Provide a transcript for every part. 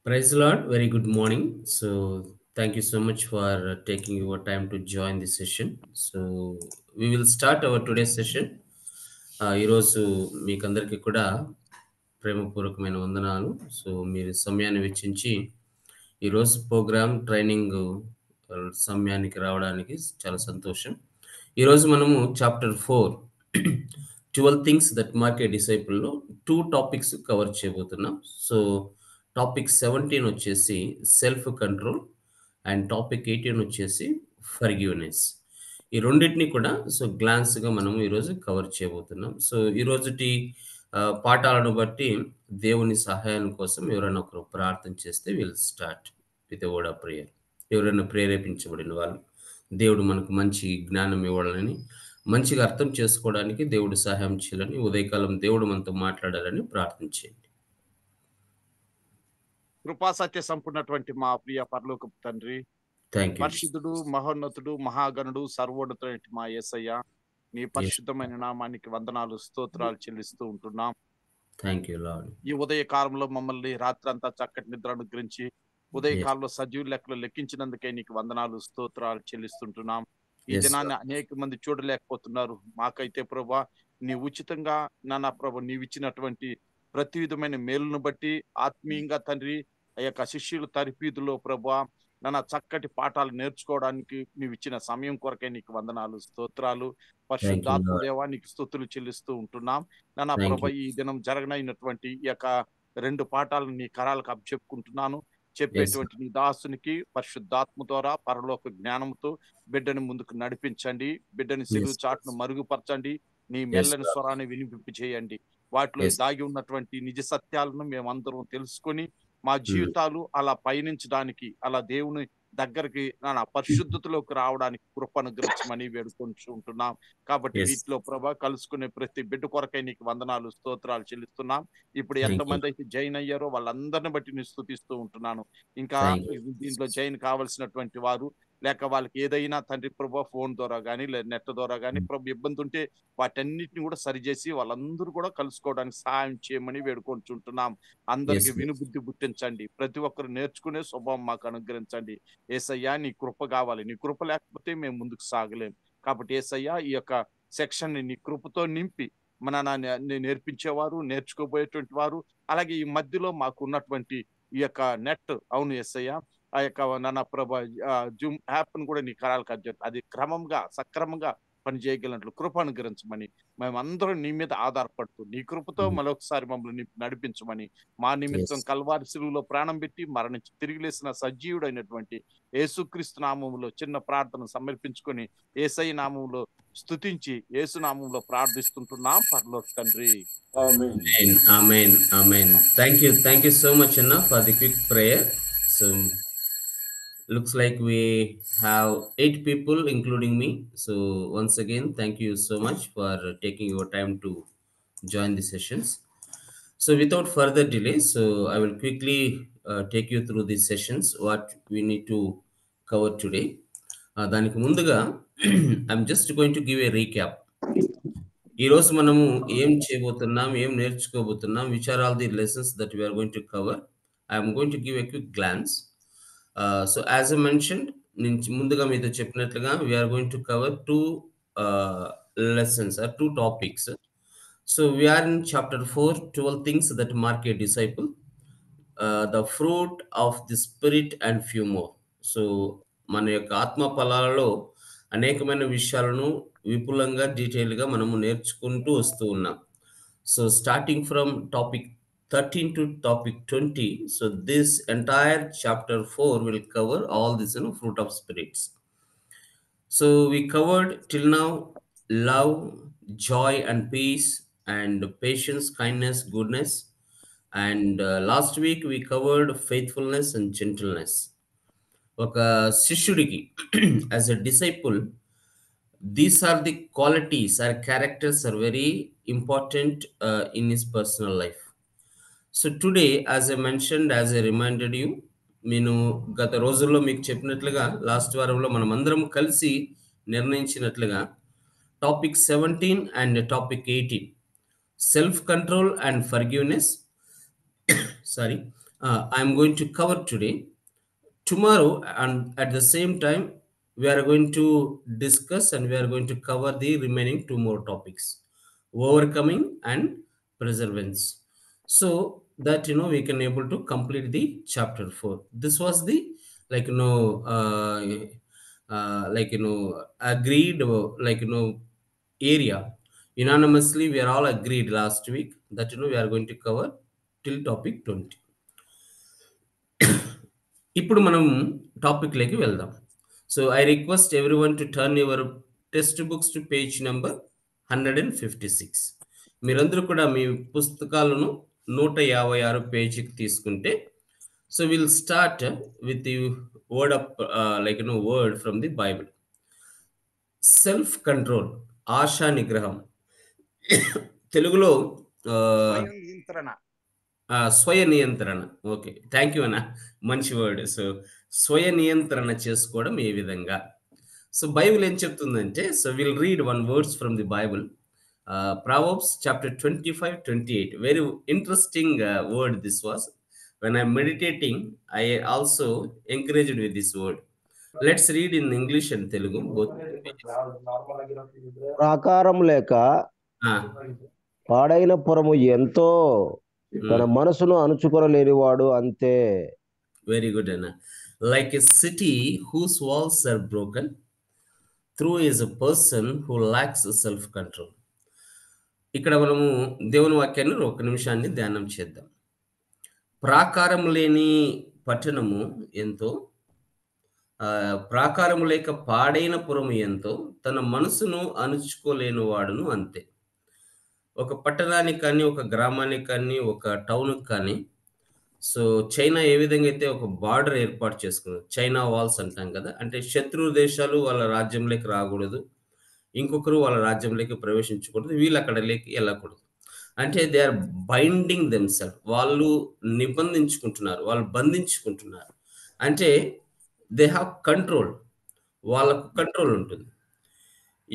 Praise the Lord. Very good morning. So, thank you so much for taking your time to join this session. So, we will start our today's session. ఈరోజు మీకందరికీ కూడా ప్రేమపూర్వకమైన వందనాలు. So, మీరు సమయాన్ని వెచ్చించి ఈరోజు programme training సమయానికి రావడానికి చాలా సంతోషం. ఈరోజు మనము chapter 4 12 things that mark a డిసైపుల్‌లో 2 టాపిక్స్ కవర్ చేయబోతున్నాం. సో, టాపిక్ 17 వచ్చేసి సెల్ఫ్ కంట్రోల్ అండ్ టాపిక్ 18 వచ్చేసి ఫర్‌గివ్‌నెస్. ఈ రెండిటిని కూడా గ్లాన్స్‌గా మనము ఈరోజు కవర్ చేయబోతున్నాం. సో, ఈరోజుటి పాఠాలను బట్టి దేవుని సహాయం కోసం ఎవరైనా ఒకరు ప్రార్థన చేస్తే will start with a word of prayer. ఎవరైనా ప్రేరేపించబడిన వాళ్ళు దేవుడు మనకు మంచి జ్ఞానం ఇవ్వాలని, మంచిగా అర్థం చేసుకోవడానికి దేవుడు సహాయం చేయాలని, ఉదయకాలం దేవుడు మనతో మాట్లాడాలని ప్రార్థన చేయండి. కృపా సత్య సంపూర్ణటువంటి మా ప్రియ పరలోకపు తండ్రి, థ్యాంక్ యూ. పరిశుద్ధుడు, మహోన్నతుడు, మహాగణుడు, సర్వోన్నతుడైన మా యేసయ్య, నీ యెస్. పరిశుద్ధమైన నామానికి వందనాలు, స్తోత్రాలు చెల్లిస్తూ ఉంటున్నాం. Thank you lord. ఈ ఉదయ కాలంలో మమ్మల్ని రాత్రంతా చక్కటి నిద్ర అనుగ్రహించి ఉదయ యెస్. కాలంలో సజీవ లెక్కలు లెక్కించినందుకే నీకు వందనాలు, స్తోత్రాలు చెల్లిస్తుంటున్నాం. ఈ యెస్ దినాన్ని లార్డ్. అనేక మంది చూడలేకపోతున్నారు. మాకైతే ప్రభా నీ ఉచితంగా నానా ప్రభు నీవిచ్చినటువంటి ప్రతి విధమైన మేలును బట్టి ఆత్మీయంగా తండ్రి ఆ యొక్క శిష్యుల తరపీదులో ప్రభా నానా చక్కటి పాఠాలు నేర్చుకోవడానికి నీవు ఇచ్చిన సమయం కొరకే నీకు వందనాలు, స్తోత్రాలు. Thank you lord. పరిశుద్ధాత్మదేవా నీకు స్తుతులు చెల్లిస్తూ ఉంటున్నాం. నానా థ్యాంక్ ప్రభ యూ. ఈ దినం జరగనైనటువంటి ఈ యొక్క 2 పాఠాలను నీ కరాలకు అప్పచెప్పుకుంటున్నాను. యెస్ చెప్పేటువంటి లార్డ్. నీ దాసునికి పరిశుద్ధాత్మ ద్వారా పరలోక జ్ఞానంతో బిడ్డని ముందుకు నడిపించండి. బిడ్డని సిలువు యెస్ చాటును లార్డ్. మరుగుపరచండి. నీ యెస్ మెల్లని లార్డ్. స్వరాన్ని వినిపింప చేయండి. వాటిలో యెస్. దాగి ఉన్నటువంటి నిజ సత్యాలను మేమందరం తెలుసుకొని మా హ్మ్. జీవితాలు అలా పయనించడానికి, అలా దేవుని దగ్గరికి నానా పరిశుద్ధతలోకి రావడానికి కృప అనుగ్రహించమని వేడుకొంచుకుంటున్నాం. కాబట్టి యెస్. వీటిలో ప్రభా కలుసుకునే ప్రతి బిడ్డ కొరకై నీకు వందనాలు, స్తోత్రాలు చెల్లిస్తున్నాం. ఇప్పుడు థ్యాంక్ యూ. ఎంతమంది అయితే జాయిన్ అయ్యారో వాళ్ళందరిని బట్టి నేను స్తుతిస్తూ ఉంటున్నాను. ఇంకా థ్యాంక్ యూ. దీంట్లో జాయిన్ కావాల్సినటువంటి వారు, లేక వాళ్ళకి ఏదైనా తండ్రి ప్రభా ఫోన్ ద్వారా గానీ, లేదా నెట్ ద్వారా గానీ హ్మ్. ప్రభు ఇబ్బంది ఉంటే వాటన్నిటిని కూడా సరిచేసి వాళ్ళందరూ కూడా కలుసుకోవడానికి సహాయం చేయమని వేడుకొంచుంటున్నాం. అందరికి యెస్ లార్డ్. వినుబుద్ధి పుట్టించండి. ప్రతి ఒక్కరు నేర్చుకునే స్వభావం మాకు అనుగ్రహించండి. యేసయ్యా నీ కృప కావాలి. నీ కృప లేకపోతే మేము ముందుకు సాగలేం. కాబట్టి యేసయ్యా ఈ యొక్క సెక్షన్‌ని నీ కృపతో నింపి మన నేర్పించేవారు, నేర్చుకోబోయేటువంటి వారు, అలాగే ఈ మధ్యలో మాకున్నటువంటి ఈ యొక్క నెట్ అవును యేసయ్యా ఆ యొక్క నాన్న ప్రభ జూమ్ యాప్‌ని కూడా నీ కరాలకు అది క్రమంగా, సక్రమంగా పనిచేయగలిగినట్లు కృప అనుగ్రహించమని, మేమందరం నీ మీద ఆధారపడుతూ, నీ కృపతో హ్మ్. మరొకసారి మమ్మల్ని నడిపించమని, మా నిమిత్తం యెస్. కల్వారి సిలువలో ప్రాణం పెట్టి మరణించి తిరిగి లేసిన సజీవుడైనటువంటి యేసుక్రీస్తు నామములో చిన్న ప్రార్థన సమర్పించుకొని, యేసయ్య నామములో స్తుతించి, యేసు నామములో ప్రార్థిస్తుంటున్నాం పరలోక తండ్రి. Amen. Amen. Amen. Amen. Thank you. Thank you so much అన్న for the quick prayer. So looks like we have 8 people including me. So once again, thank you so much for taking your time to join the sessions. So without further delay, so I will quickly take you through these sessions, what we need to cover today. దానికి ముందుగా I'm just going to give a recap. ఈరోజు మనము ఏం చేయబోతున్నాం, ఏం నేర్చుకోబోతున్నాం, which are all the lessons that we're going to cover. I'm going to give a quick glance. So as a mentioned, నేను ముందుగా మీతో చెప్పినట్లుగా we're going to cover 2 lessons or 2 topics. So we're in chapter 4 12 things that mark a disciple, the fruit of the spirit and few more. So మన యొక్క ఆత్మ ఫలాలలో అనేకమైన విషయాలను విపులంగా డీటెయిల్గా మనము నేర్చుకుంటూ వస్తూ ఉన్నాం. So starting from topic 13 to topic 20. So this entire chapter 4 will cover all this, fruit of spirits. So we covered till now love, joy and peace, and patience, kindness, goodness. And last week we covered faithfulness and gentleness. ఒక శిష్యుడికి as a disciple, these are the qualities or characters are very important in his personal life. So today as a mentioned, as a reminded you, నేను గత రోజుల్లో మీకు చెప్పినట్లుగా last వారంలో మనం అందరం కలిసి నిర్ణయించినట్లుగా topic 17 and topic 18 self control and forgiveness, sorry, I'm going to cover today. Tomorrow, and at the same time, we are going to discuss and we are going to cover the remaining two more topics: overcoming and perseverance, so that we can able to complete the chapter 4. This was the, like agreed, area. Unanimously we are all agreed last week that we are going to cover till topic 20. ఇప్పుడు మనం టాపిక్లోకి వెళ్దాం. So I request everyone to turn your text books to page number 156. మీరందరూ కూడా మీ పుస్తకాలను 156 పేజీకి తీసుకుంటే, so will start with the word of word from the Bible. Self control, ASHA నిగ్రహం. తెలుగులో ఆ, స్వయం నియంత్రణ. స్వయ నియంత్రణ. ఓకే, థ్యాంక్ యూ అన్న, మంచి వర్డ్. సో స్వయ నియంత్రణ చేసుకోవడం ఏ విధంగా? సో బైబిల్ ఏం చెప్తుందంటే, so will read one words from the Bible. Proverbs chapter 25-28. Very interesting word this was. When I'm meditating, I also encouraged with this word. Let's read in English and Telugu, both languages. ప్రాకారం లేక Ah, పాడైన పురము ఎంతో తన మనసును అణుచుకొనలేనివాడు అంతే. very good, Anna. Like a city whose walls are broken through is a person who lacks self-control. ఇక్కడ మనము దేవుని వాక్యాన్ని ఒక నిమిషాన్ని ధ్యానం చేద్దాం. ప్రాకారం లేని పట్టణము ఎంతో, ప్రాకారము లేక పాడైన పురము ఎంతో, తన మనసును అణుచుకోలేని వాడును అంతే. ఒక పట్టణానికి కానీ, ఒక గ్రామానికి కానీ, ఒక టౌన్కి కానీ, సో చైనా ఏ విధంగా అయితే ఒక బార్డర్ ఏర్పాటు చేసుకుంది, చైనా వాల్స్ అంటాం కదా, అంటే శత్రు దేశాలు వాళ్ళ రాజ్యంలోకి రాకూడదు, ఇంకొకరు వాళ్ళ రాజ్యంలోకి ప్రవేశించకూడదు, వీళ్ళు అక్కడలోకి వెళ్ళకూడదు. అంటే దే ఆర్ బైండింగ్ దెమ్సెల్ఫ్, వాళ్ళు నిబంధించుకుంటున్నారు, వాళ్ళు బంధించుకుంటున్నారు. అంటే దే హ్యావ్ కంట్రోల్, వాళ్ళకు కంట్రోల్ ఉంటుంది.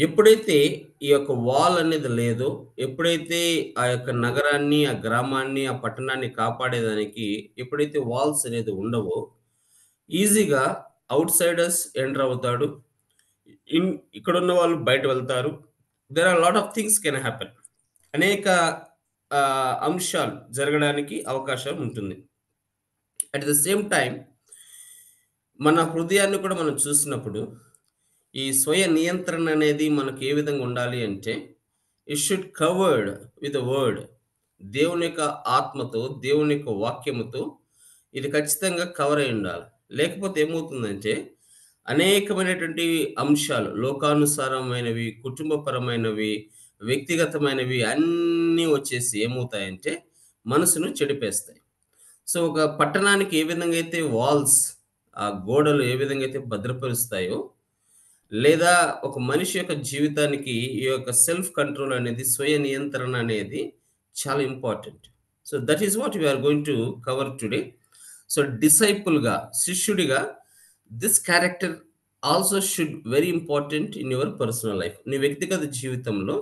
ఎప్పుడైతే ఈ యొక్క వాల్ అనేది లేదో, ఎప్పుడైతే ఆ యొక్క నగరాన్ని, ఆ గ్రామాన్ని, ఆ పట్టణాన్ని కాపాడేదానికి ఎప్పుడైతే వాల్స్ అనేది ఉండవో, ఈజీగా అవుట్ సైడర్స్ ఎంటర్ అవుతాడు, ఇక్కడున్న వాళ్ళు బయట వెళ్తారు. There are lot of things can happen. అనేక అంశాలు జరగడానికి అవకాశం ఉంటుంది. అట్ ద సేమ్ టైం మన హృదయాన్ని కూడా మనం చూసినప్పుడు, ఈ స్వయ నియంత్రణ అనేది మనకు ఏ విధంగా ఉండాలి అంటే, it should covered with word. దేవుని యొక్క ఆత్మతో, దేవుని యొక్క వాక్యముతో ఇది ఖచ్చితంగా కవర్ అయి ఉండాలి. లేకపోతే ఏమవుతుందంటే, అనేకమైనటువంటి అంశాలు, లోకానుసారమైనవి, కుటుంబపరమైనవి, వ్యక్తిగతమైనవి అన్నీ వచ్చేసి ఏమవుతాయంటే మనసును చెడిపేస్తాయి. సో ఒక పట్టణానికి ఏ విధంగా అయితే వాల్స్, ఆ గోడలు ఏ విధంగా అయితే భద్రపరుస్తాయో, లేదా ఒక మనిషి యొక్క జీవితానికి ఈ యొక్క సెల్ఫ్ కంట్రోల్ అనేది, స్వయ నియంత్రణ అనేది చాలా important. So that is what we're going to cover today. So డిసైపుల్గా, శిష్యుడిగా, this character also should very important in your personal life. నీ వ్యక్తిగత జీవితంలో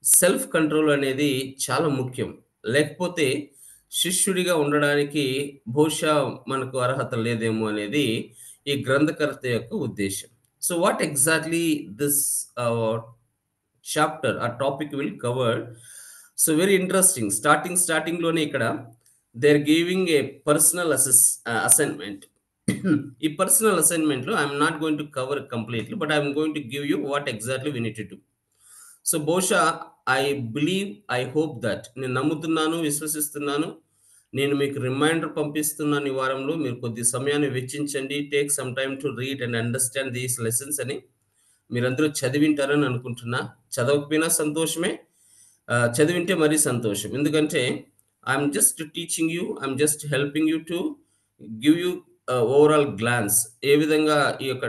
సెల్ఫ్ కంట్రోల్ అనేది చాలా ముఖ్యం. లేకపోతే శిష్యుడిగా ఉండడానికి బహుశా మనకు అర్హత లేదేమో అనేది ఈ గ్రంథకర్త యొక్క ఉద్దేశం. So what exactly this chapter, ఆ topic will cover. So very interesting. స్టార్టింగ్లోనే ఇక్కడ they are giving a personal assignment. ఈ పర్సనల్ అసైన్మెంట్లో I'm not going to cover completely, but I'm going to give you what exactly we need to do. So బహుశా I believe, I hope that, నేను నమ్ముతున్నాను, విశ్వసిస్తున్నాను, నేను మీకు reminder పంపిస్తున్నాను ఈ వారంలో, మీరు కొద్ది సమయాన్ని వెచ్చించండి, take some time to read and understand these lessons అని. మీరందరూ చదివింటారని అనుకుంటున్నా. చదవకపోయినా సంతోషమే, చదివింటే మరీ సంతోషం. ఎందుకంటే I'm just teaching you, I'm just helping you to give you overall glance. ఏ విధంగా ఈ యొక్క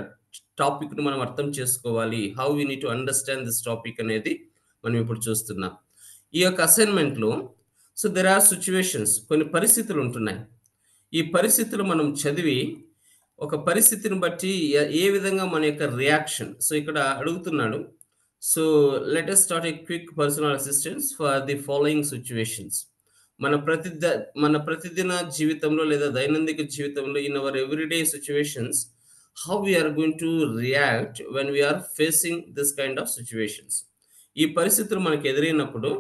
టాపిక్ను మనం అర్థం చేసుకోవాలి, how we need to understand this topic అనేది మనం ఇప్పుడు చూస్తున్నాం. ఈ యొక్క అసైన్మెంట్లో సో దెర్ ఆర్ సిచ్యువేషన్స్, కొన్ని పరిస్థితులు ఉంటున్నాయి. ఈ పరిస్థితులు మనం చదివి, ఒక పరిస్థితిని బట్టి ఏ విధంగా మన యొక్క రియాక్షన్. సో ఇక్కడ అడుగుతున్నాడు, so let us start a quick personal assistance for the following situations. మన ప్రతిదిన జీవితంలో లేదా దైనందిక జీవితంలో in our everyday situations, how we are going to react when we are facing this kind of situations. ఈ పరిస్థితులు మనకు ఎదురైనప్పుడు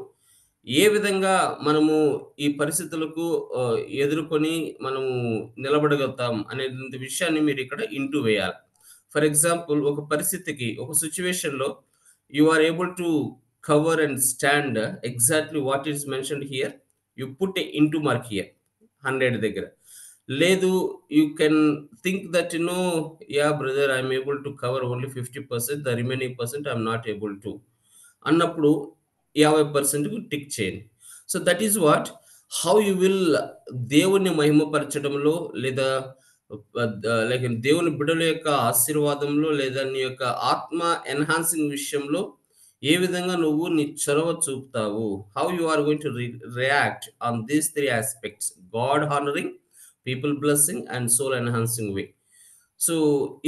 ఏ విధంగా మనము ఈ పరిస్థితులకు ఎదుర్కొని మనము నిలబడగలుగుతాం అనే విషయాన్ని మీరు ఇక్కడ ఇంటూ వేయాలి. ఫర్ ఎగ్జాంపుల్, ఒక పరిస్థితికి, ఒక సిచ్యువేషన్లో you are able to cover and stand exactly what is mentioned here. You put a into mark here 100 దగ్గర. లేదు, you can think that ya brother, I'm able to cover only 50%, the remaining percent I'm not able to అన్నప్పుడు 50%కు tick చేయండి. So that is what, how you will దేవుని మహిమపరచడంలో లేదా like దేవుని బిడ్డల యొక్క ఆశీర్వాదంలో లేదా నీ యొక్క ఆత్మ ఎన్హాన్సింగ్ విషయంలో ఏ విధంగా నువ్వు నీ చొరవ చూపుతావు. How you are going to react on these 3 aspects: God honouring, people blessing and soul enhancing way. So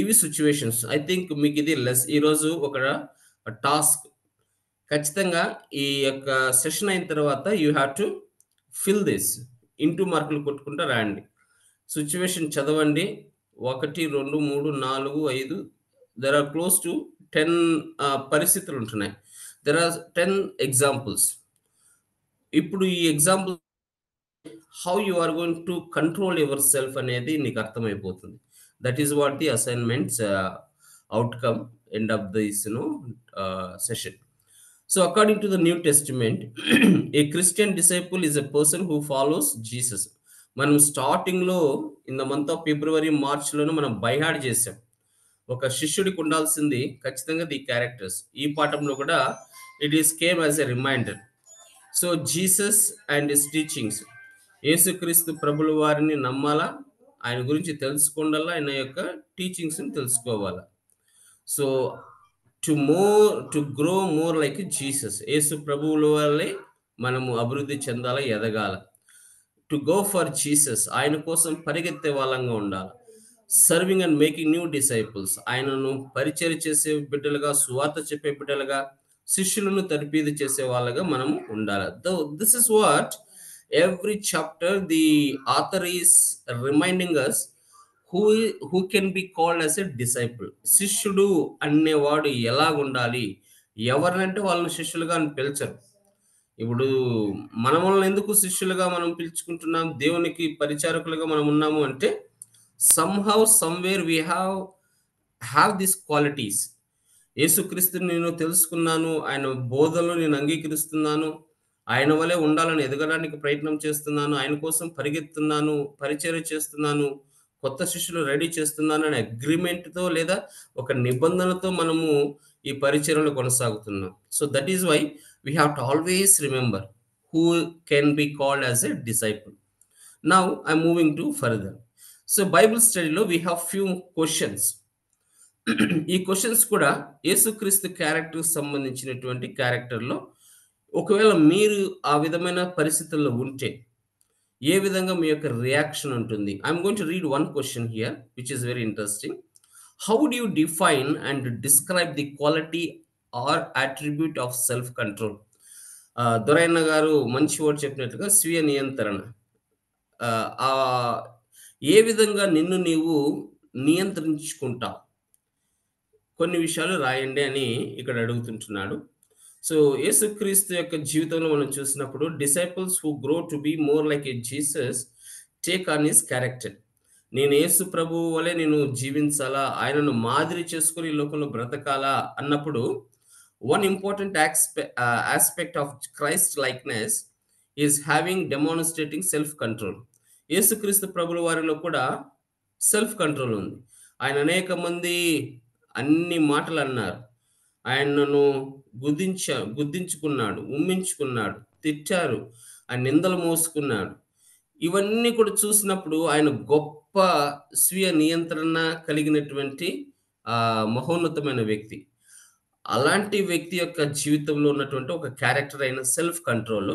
ఇవి సిచ్యువేషన్స్. ఐ థింక్ మీకు ఇది ఈరోజు ఒక టాస్క్. ఖచ్చితంగా ఈ యొక్క సెషన్ అయిన తర్వాత you have to fill this, into మార్కులు కొట్టుకుంటూ రాయండి. సిచ్యువేషన్ చదవండి. 1, 2, 3, 4, 5, దెర్ ఆర్ క్లోజ్ టు 10 పరిస్థితులు ఉంటున్నాయి. There are 10 examples. ఇప్పుడు ఈ example how you are going to control yourself అనేది నీకు అర్థమైపోతుంది. That is what the assignments outcome end of this session. So according to the New Testament, a Christian disciple is a person who follows Jesus. మనం స్టార్టింగ్లో in the month of February, మార్చ్లోనే మనం by heart చేసాం. ఒక శిష్యుడికి ఉండాల్సింది ఖచ్చితంగా the characters. ఈ పాఠంలో కూడా it is came as a reminder. So Jesus and his teachings, యేసుక్రీస్తు ప్రభుల వారిని నమ్మాలా, ఆయన గురించి తెలుసుకోవాలా, ఆయన యొక్క టీచింగ్స్ని తెలుసుకోవాలా. So to grow more like Jesus, యేసు ప్రభువుల వల్లే మనము అభివృద్ధి చెందాలా, ఎదగాల. టు గో ఫర్ జీసస్, ఆయన కోసం పరిగెత్తే వాళ్ళంగా ఉండాలి. Serving and making new disciples, ఆయనను పరిచయం చేసే బిడ్డలుగా, సువార్త చెప్పే బిడ్డలుగా, శిష్యులను తర్ఫీదు చేసే వాళ్ళగా మనం ఉండాలి. This is what every chapter the author is reminding us who can be called as a disciple. శిష్యుడు అనేవాడు ఎలా ఉండాలి, ఎవరినంటే వాళ్ళని శిష్యులుగా అని పిలిచరు. ఇప్పుడు మనల్ని ఎందుకు శిష్యులుగా మనం పిలుచుకుంటున్నాం, దేవునికి పరిచారకులుగా మనం ఉన్నాము అంటే somehow somewhere we have these qualities. యేసుక్రీస్తుని నేను తెలుసుకున్నాను, ఆయన బోధనలు నేను అంగీకరిస్తున్నాను, ఆయన వలె ఉండాలని ఎదగడానికి ప్రయత్నం చేస్తున్నాను, ఆయన కోసం పరిగెత్తున్నాను, పరిచర్య చేస్తున్నాను, కొత్త శిష్యులు రెడీ చేస్తున్నాను అనే అగ్రిమెంట్తో లేదా ఒక నిబంధనతో మనము ఈ పరిచర్యలో కొనసాగుతున్నాం. So that is why we have to always remember who can be called as a disciple. Now I'm moving to further. So Bible స్టడీలో వీ హ్యావ్ ఫ్యూ క్వశ్చన్స్. ఈ క్వశ్చన్స్ కూడా యేసుక్రీస్తు క్యారెక్టర్కి సంబంధించినటువంటి క్యారెక్టర్లో ఒకవేళ మీరు ఆ విధమైన పరిస్థితుల్లో ఉంటే ఏ విధంగా మీ యొక్క రియాక్షన్ ఉంటుంది. I'm going to read one question here which is very interesting. How do you define and describe the quality or attribute of self control? దొరైన్న గారు మంచి వర్డ్ చెప్పినట్టుగా స్వీయ నియంత్రణ. ఏ విధంగా నిన్ను నీవు నియంత్రించుకుంటావు, కొన్ని విషయాలు రాయండి అని ఇక్కడ అడుగుతుంటున్నాడు. సో యేసుక్రీస్తు యొక్క జీవితంలో మనం చూసినప్పుడు disciples who grow to be more like A Jesus take on his character. నేను యేసు ప్రభువు వలె నేను జీవించాలా, ఆయనను మాదిరి చేసుకుని ఈ లోకంలో బ్రతకాలా అన్నప్పుడు one important aspect of Christ likeness is having demonstrating self control. యేసుక్రీస్తు ప్రభుల వారిలో కూడా సెల్ఫ్ కంట్రోల్ ఉంది. ఆయన అనేక మంది అన్ని మాటలు అన్నారు, ఆయనను గుద్దించుకున్నాడు, ఉమ్మించుకున్నాడు, తిట్టారు, ఆయన నిందలు మోసుకున్నాడు. ఇవన్నీ కూడా చూసినప్పుడు ఆయన గొప్ప స్వీయ నియంత్రణ కలిగినటువంటి మహోన్నతమైన వ్యక్తి. అలాంటి వ్యక్తి యొక్క జీవితంలో ఉన్నటువంటి ఒక క్యారెక్టర్ అయిన సెల్ఫ్ కంట్రోల్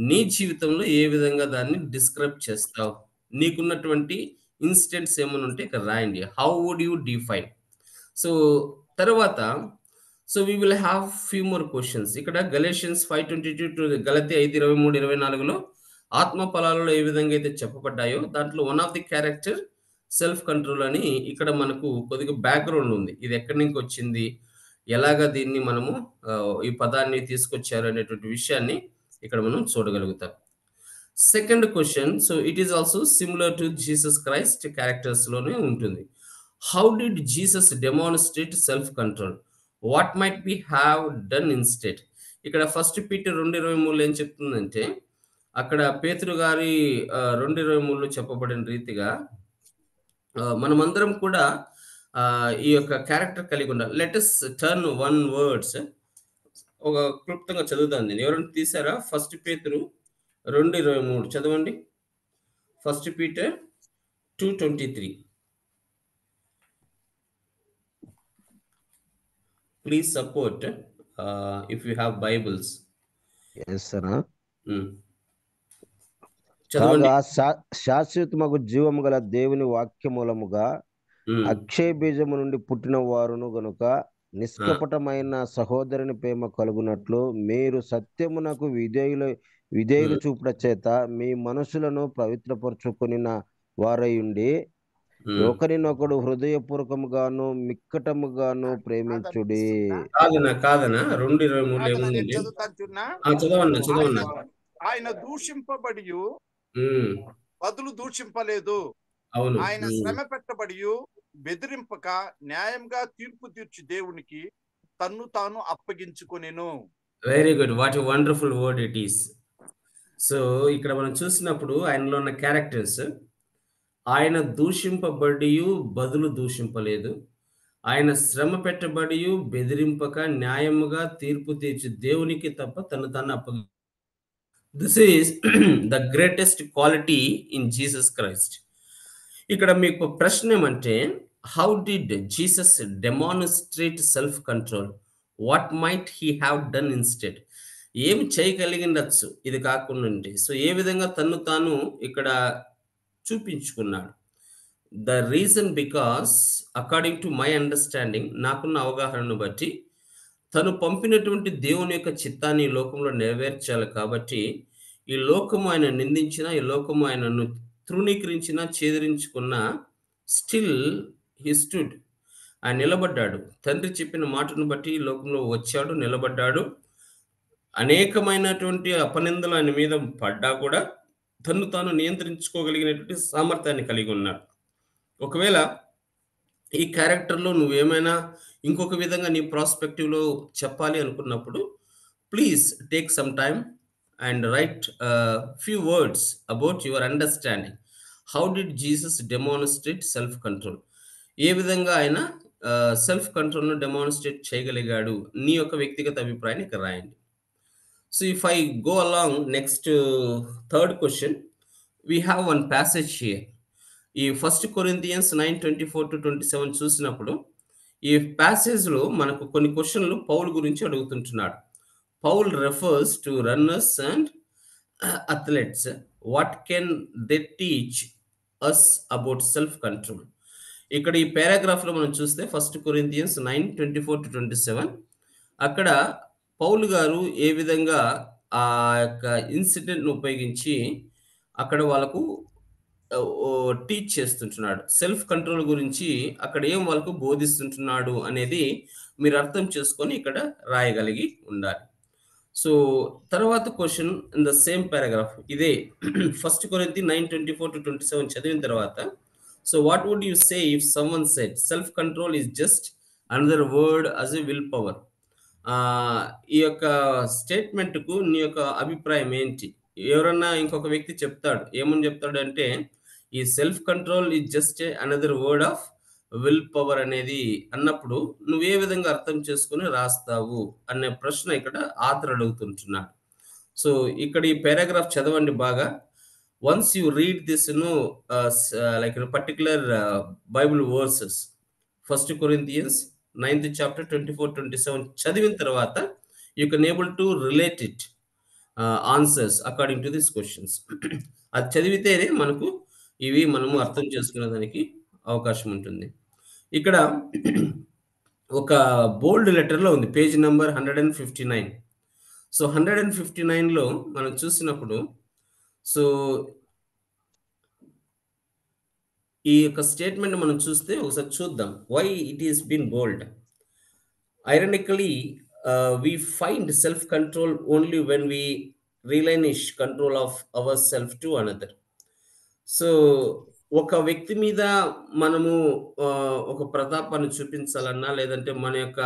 నీ జీవితంలో ఏ విధంగా దాన్ని డిస్క్రైబ్ చేస్తావు? నీకున్నటువంటి ఇన్సిడెంట్స్ ఏమైనా ఉంటే ఇక్కడ రాయండి. How would you define? So తర్వాత so we will have few more questions. ఇక్కడ గలేషియన్స్ 5:22 టు గలతీ 5:23-24లో ఆత్మ ఫలాలలో ఏ విధంగా అయితే చెప్పబడ్డాయో దాంట్లో one of the character self control అని ఇక్కడ మనకు కొద్దిగా బ్యాక్‌గ్రౌండ్ ఉంది. ఇది ఎక్కడి నుంచి వచ్చింది? ఎలాగా దీన్ని మనము ఈ పదాన్ని తీసుకొచ్చారు అనేటువంటి విషయాన్ని ఇక్కడ మనం చూడగలుగుతాం. Second question, so it is also similar to Jesus Christ క్యారెక్టర్స్‌లోనే ఉంటుంది. How did Jesus demonstrate self control? What might be have done instead? ఇక్కడ ఫస్ట్ పీటర్ 2:23 ఏం చెప్తుందంటే, అక్కడ పేతురు గారి 2:23లో చెప్పబడిన రీతిగా మనమందరం కూడా ఈ యొక్క క్యారెక్టర్ కలిగి ఉండాలి. Let us turn one words ఒక క్లుప్తంగా చదువుతాను నేను. ఎవరైనా తీసారా? ఫస్ట్ పేతురు 2:23 చదవండి. First Peter 2:23. Please support if you have Bibles. ఎస్సనా చదవండి. కాగా శాశ్వతమగు జీవము గల దేవుని వాక్య మూలముగా అక్షయ బీజము నుండి పుట్టిన వారును గనుక నిష్కపటమైన సహోదరుని ప్రేమ కలుగునట్లు మీరు సత్యమునకు విధేయులు చూపుట చేత మీ మనసులను పవిత్రపరచుకొనిన వారయుండి ఒకరినొకడు హృదయపూర్వకముగాను మిక్కటముగాను ప్రేమించుడి. కాదనా 2:23 ఏముందండి? చదవన్నా. ఆయన దూషింపబడి బదులు దూషింపలేదు. అవును. ఆయన శ్రమ పెట్టబడి బెదిరింపక న్యాయంగా తీర్పు తీర్చి దేవునికి తన్ను తాను అప్పగించుకొనెను. Very good. What a wonderful word it is. So ఇక్కడ మనం చూసినప్పుడు ఆయనలో ఉన్న క్యారెక్టర్స్, ఆయన దూషింపబడియు బదులు దూషింపలేదు. ఆయన శ్రమ పెట్టబడియు బెదిరింపక న్యాయముగా తీర్పు తీర్చి దేవునికి తప్ప తను తాను అప్పగి. This is the greatest quality in Jesus Christ. ఇక్కడ మీకు ప్రశ్న ఏమంటే, how did Jesus demonstrate self control? What might he have done instead? ఏమి చేయగలిగిండొచ్చు ఇది కాకుండా ఉంటే? సో ఏ విధంగా తన్ను తాను ఇక్కడ చూపించుకున్నాడు? The reason because according to my understanding, నాకున్న అవగాహనను బట్టి తను పంపినటువంటి దేవుని యొక్క చిత్తాన్ని ఈ లోకంలో నెరవేర్చాలి కాబట్టి, ఈ లోకము ఆయన నిందించినా, ఈ లోకము ఆయనను తృణీకరించినా, ఛేదరించుకున్నా, స్టిల్ హి స్టూడ్. ఆయన నిలబడ్డాడు. తండ్రి చెప్పిన మాటను బట్టి ఈ లోకంలో వచ్చాడు, నిలబడ్డాడు. అనేకమైనటువంటి అపనిందలు ఆయన మీద పడ్డా కూడా తన్ను తాను నియంత్రించుకోగలిగినటువంటి సామర్థ్యాన్ని కలిగి ఉన్నాడు. ఒకవేళ ఈ క్యారెక్టర్‌లో నువ్వేమైనా ఇంకొక విధంగా నీ ప్రాస్పెక్టివ్‌లో చెప్పాలి అనుకున్నప్పుడు, please take some time and write few words about your understanding. How did Jesus demonstrate self control? ఏ విధంగా ఆయన సెల్ఫ్ కంట్రోల్‌ను డెమాన్‌స్ట్రేట్ చేయగలిగాడు? నీ యొక్క వ్యక్తిగత అభిప్రాయాన్ని ఇక్కడ రాయండి. So if I go along next third question, we have one passage here. ఈ 1 కొరింథియన్స్ 9:24-27 చూసినప్పుడు, ఈ ప్యాసేజ్‌లో మనకు కొన్ని క్వెషన్‌లు పౌలు గురించి అడుగుతుంటున్నాడు. Paul refers to runners and athletes. What can they teach us about self control? ఇక్కడ ఈ పారాగ్రాఫ్‌లో మనం చూస్తే 1 కొరింథియన్స్ 9:24-27 అక్కడ పౌలు గారు ఏ విధంగా ఆ యొక్క ఇన్సిడెంట్‌ని ఉపయోగించి అక్కడ వాళ్ళకు టీచ్ చేస్తుంటున్నాడు. సెల్ఫ్ కంట్రోల్ గురించి అక్కడ ఏం వాళ్ళకు బోధిస్తుంటున్నాడు అనేది మీరు అర్థం చేసుకొని ఇక్కడ రాయగలిగి ఉండాలి. సో తర్వాత question in the same paragraph ఇదే 1 కొరింథీ 9:24-27 చదివిన తర్వాత, so what would you say if someone said self control is just another word as a willpower? ఈ యొక్క స్టేట్మెంట్‌కు నీ యొక్క అభిప్రాయం ఏంటి? ఎవరన్నా ఇంకొక వ్యక్తి చెప్తాడు. ఏమని చెప్తాడంటే, ఈ self control is just another word of will power అనేది అన్నప్పుడు నువ్వే విధంగా అర్థం చేసుకొని రాస్తావు అనే ప్రశ్న ఇక్కడ ఆథర్ అడుగుతుంటున్నాడు. సో ఇక్కడ ఈ పారాగ్రాఫ్ చదవండి బాగా. Once you read this like particular Bible versus 1 Corinthians 9th chapter 24-27 చదివిన తర్వాత you can able to relate it answers according to this questions. అది చదివితేనే మనకు ఇవి మనము అర్థం చేసుకునేదానికి అవకాశం ఉంటుంది. ఇక్కడ ఒక బోల్డ్ లెటర్‌లో ఉంది. Page number 159. సో 159లో మనం చూసినప్పుడు, సో ఈ యొక్క స్టేట్మెంట్ మనం చూస్తే ఒకసారి చూద్దాం. Why it is been bold. Ironically, we find self control only when we relinquish control of ourselves to another. So ఒక వ్యక్తి మీద మనము ఒక ప్రతాపాన్ని చూపించాలన్నా, లేదంటే మన యొక్క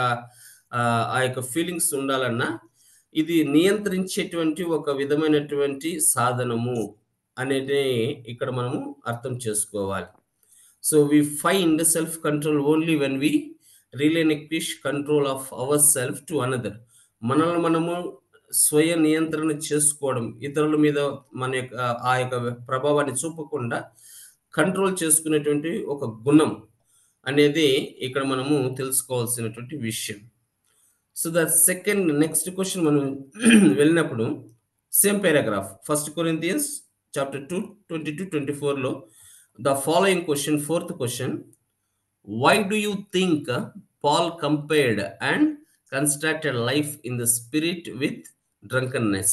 ఆ యొక్క ఫీలింగ్స్ ఉండాలన్నా, ఇది నియంత్రించేటువంటి ఒక విధమైనటువంటి సాధనము అనేది ఇక్కడ మనము అర్థం చేసుకోవాలి. So we find self control only when we relinquish control of our self to another. మనల్ని మనము స్వయ నియంత్రణ చేసుకోవడం, ఇతరుల మీద మన యొక్క ఆ యొక్క ప్రభావాన్ని చూపకుండా కంట్రోల్ చేసుకునేటువంటి ఒక గుణం అనేది ఇక్కడ మనము తెలుసుకోవాల్సినటువంటి విషయం. So the second next question మనం వెళ్ళినప్పుడు సేమ్ పారాగ్రాఫ్ 1 Corinthians chapter 2 22-24లో the following question, fourth question, why do you think Paul compared and constructed life in the spirit with drunkenness?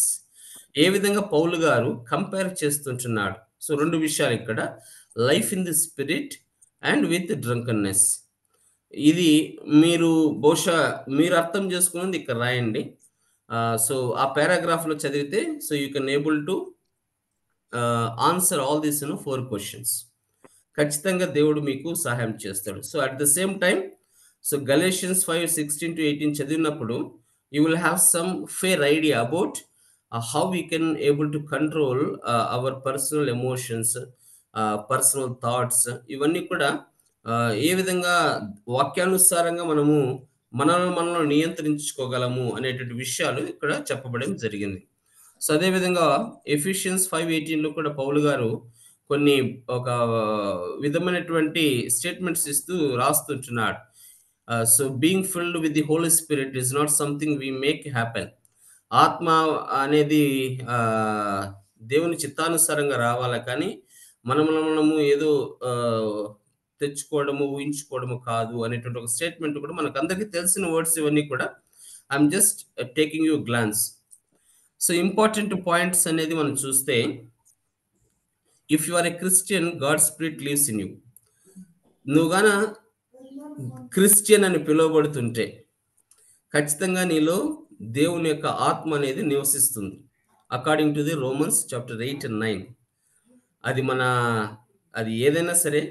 ఏ విధంగా పౌలు గారు కంపేర్ చేస్తుంటున్నాడు? సో రెండు విషయాలు ఇక్కడ, life in the spirit and with drunkenness. ఇది మీరు బహుశా మీరు అర్థం చేసుకున్నది ఇక్కడ రాయండి. సో ఆ పారాగ్రాఫ్లో చదివితే so you can able to answer all these 4 questions. ఖచ్చితంగా దేవుడు మీకు సహాయం చేస్తాడు. So at the same time so Galatians 5:16-18 చదివినప్పుడు you will have some fair idea about how we can able to control our personal emotions, personal thoughts. ఇవన్నీ కూడా ఏ విధంగా వాక్యానుసారంగా మనల్ని నియంత్రించుకోగలము అనేటువంటి విషయాలు ఇక్కడ చెప్పబడడం జరిగింది. సో అదేవిధంగా ఎఫిషియన్స్ 5:18లో కూడా పౌలు గారు కొన్ని ఒక విధమైనటువంటి స్టేట్మెంట్స్ ఇస్తూ రాస్తుంటున్నాడు. So being filled with the Holi spirit is not something we make happen. ఆత్మ అనేది దేవుని చిత్తానుసారంగా రావాలా, కానీ మనము ఏదో తెచ్చుకోవడము, ఊహించుకోవడము కాదు అనేటువంటి ఒక స్టేట్మెంట్ కూడా మనకు అందరికీ తెలిసిన వర్డ్స్ ఇవన్నీ కూడా. I'm just taking you glance. So important points అనేది మనం చూస్తే, if you are a Christian, God spirit lives in you. నువ్వు గాన క్రిస్టియన్ అని పిలువబడుతుంటే ఖచ్చితంగా నీలో దేవుని యొక్క ఆత్మ అనేది నివసిస్తుంది. According to the Romans chapter 8 and 9. అది ఏదైనా సరే,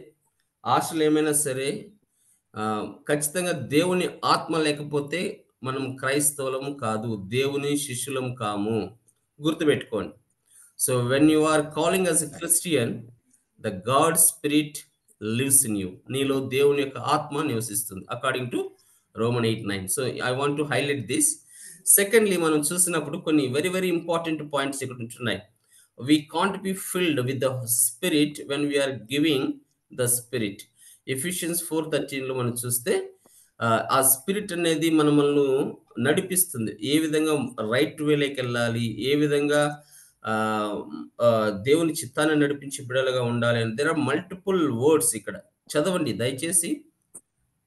ఆశలు ఏమైనా సరే, ఖచ్చితంగా దేవుని ఆత్మ లేకపోతే మనం క్రైస్తవులము కాదు, దేవుని శిష్యులము కాము. గుర్తుపెట్టుకోండి. So when you are calling as a Christian, the God spirit lives in you. నీలో దేవుని యొక్క ఆత్మ నివసిస్తుంది, according to Roman 8:9. So I want to highlight this. Secondly, మనం చూసినప్పుడు కొన్ని వెరీ వెరీ ఇంపార్టెంట్ పాయింట్స్ ఇక్కడ ఉంటున్నాయి. We can't be filled with the spirit when we are giving the spirit. Ephesians 4:13లో మనం చూస్తే ఆ స్పిరిట్ అనేది మనల్ని నడిపిస్తుంది. ఏ విధంగా రైట్ వేలోకి వెళ్ళాలి, ఏ విధంగా దేవుని చిత్తాన్ని నడిపించి బిడలుగా ఉండాలి అని. దేర్ ఆర్ మల్టిపుల్ వర్డ్స్ ఇక్కడ. చదవండి దయచేసి,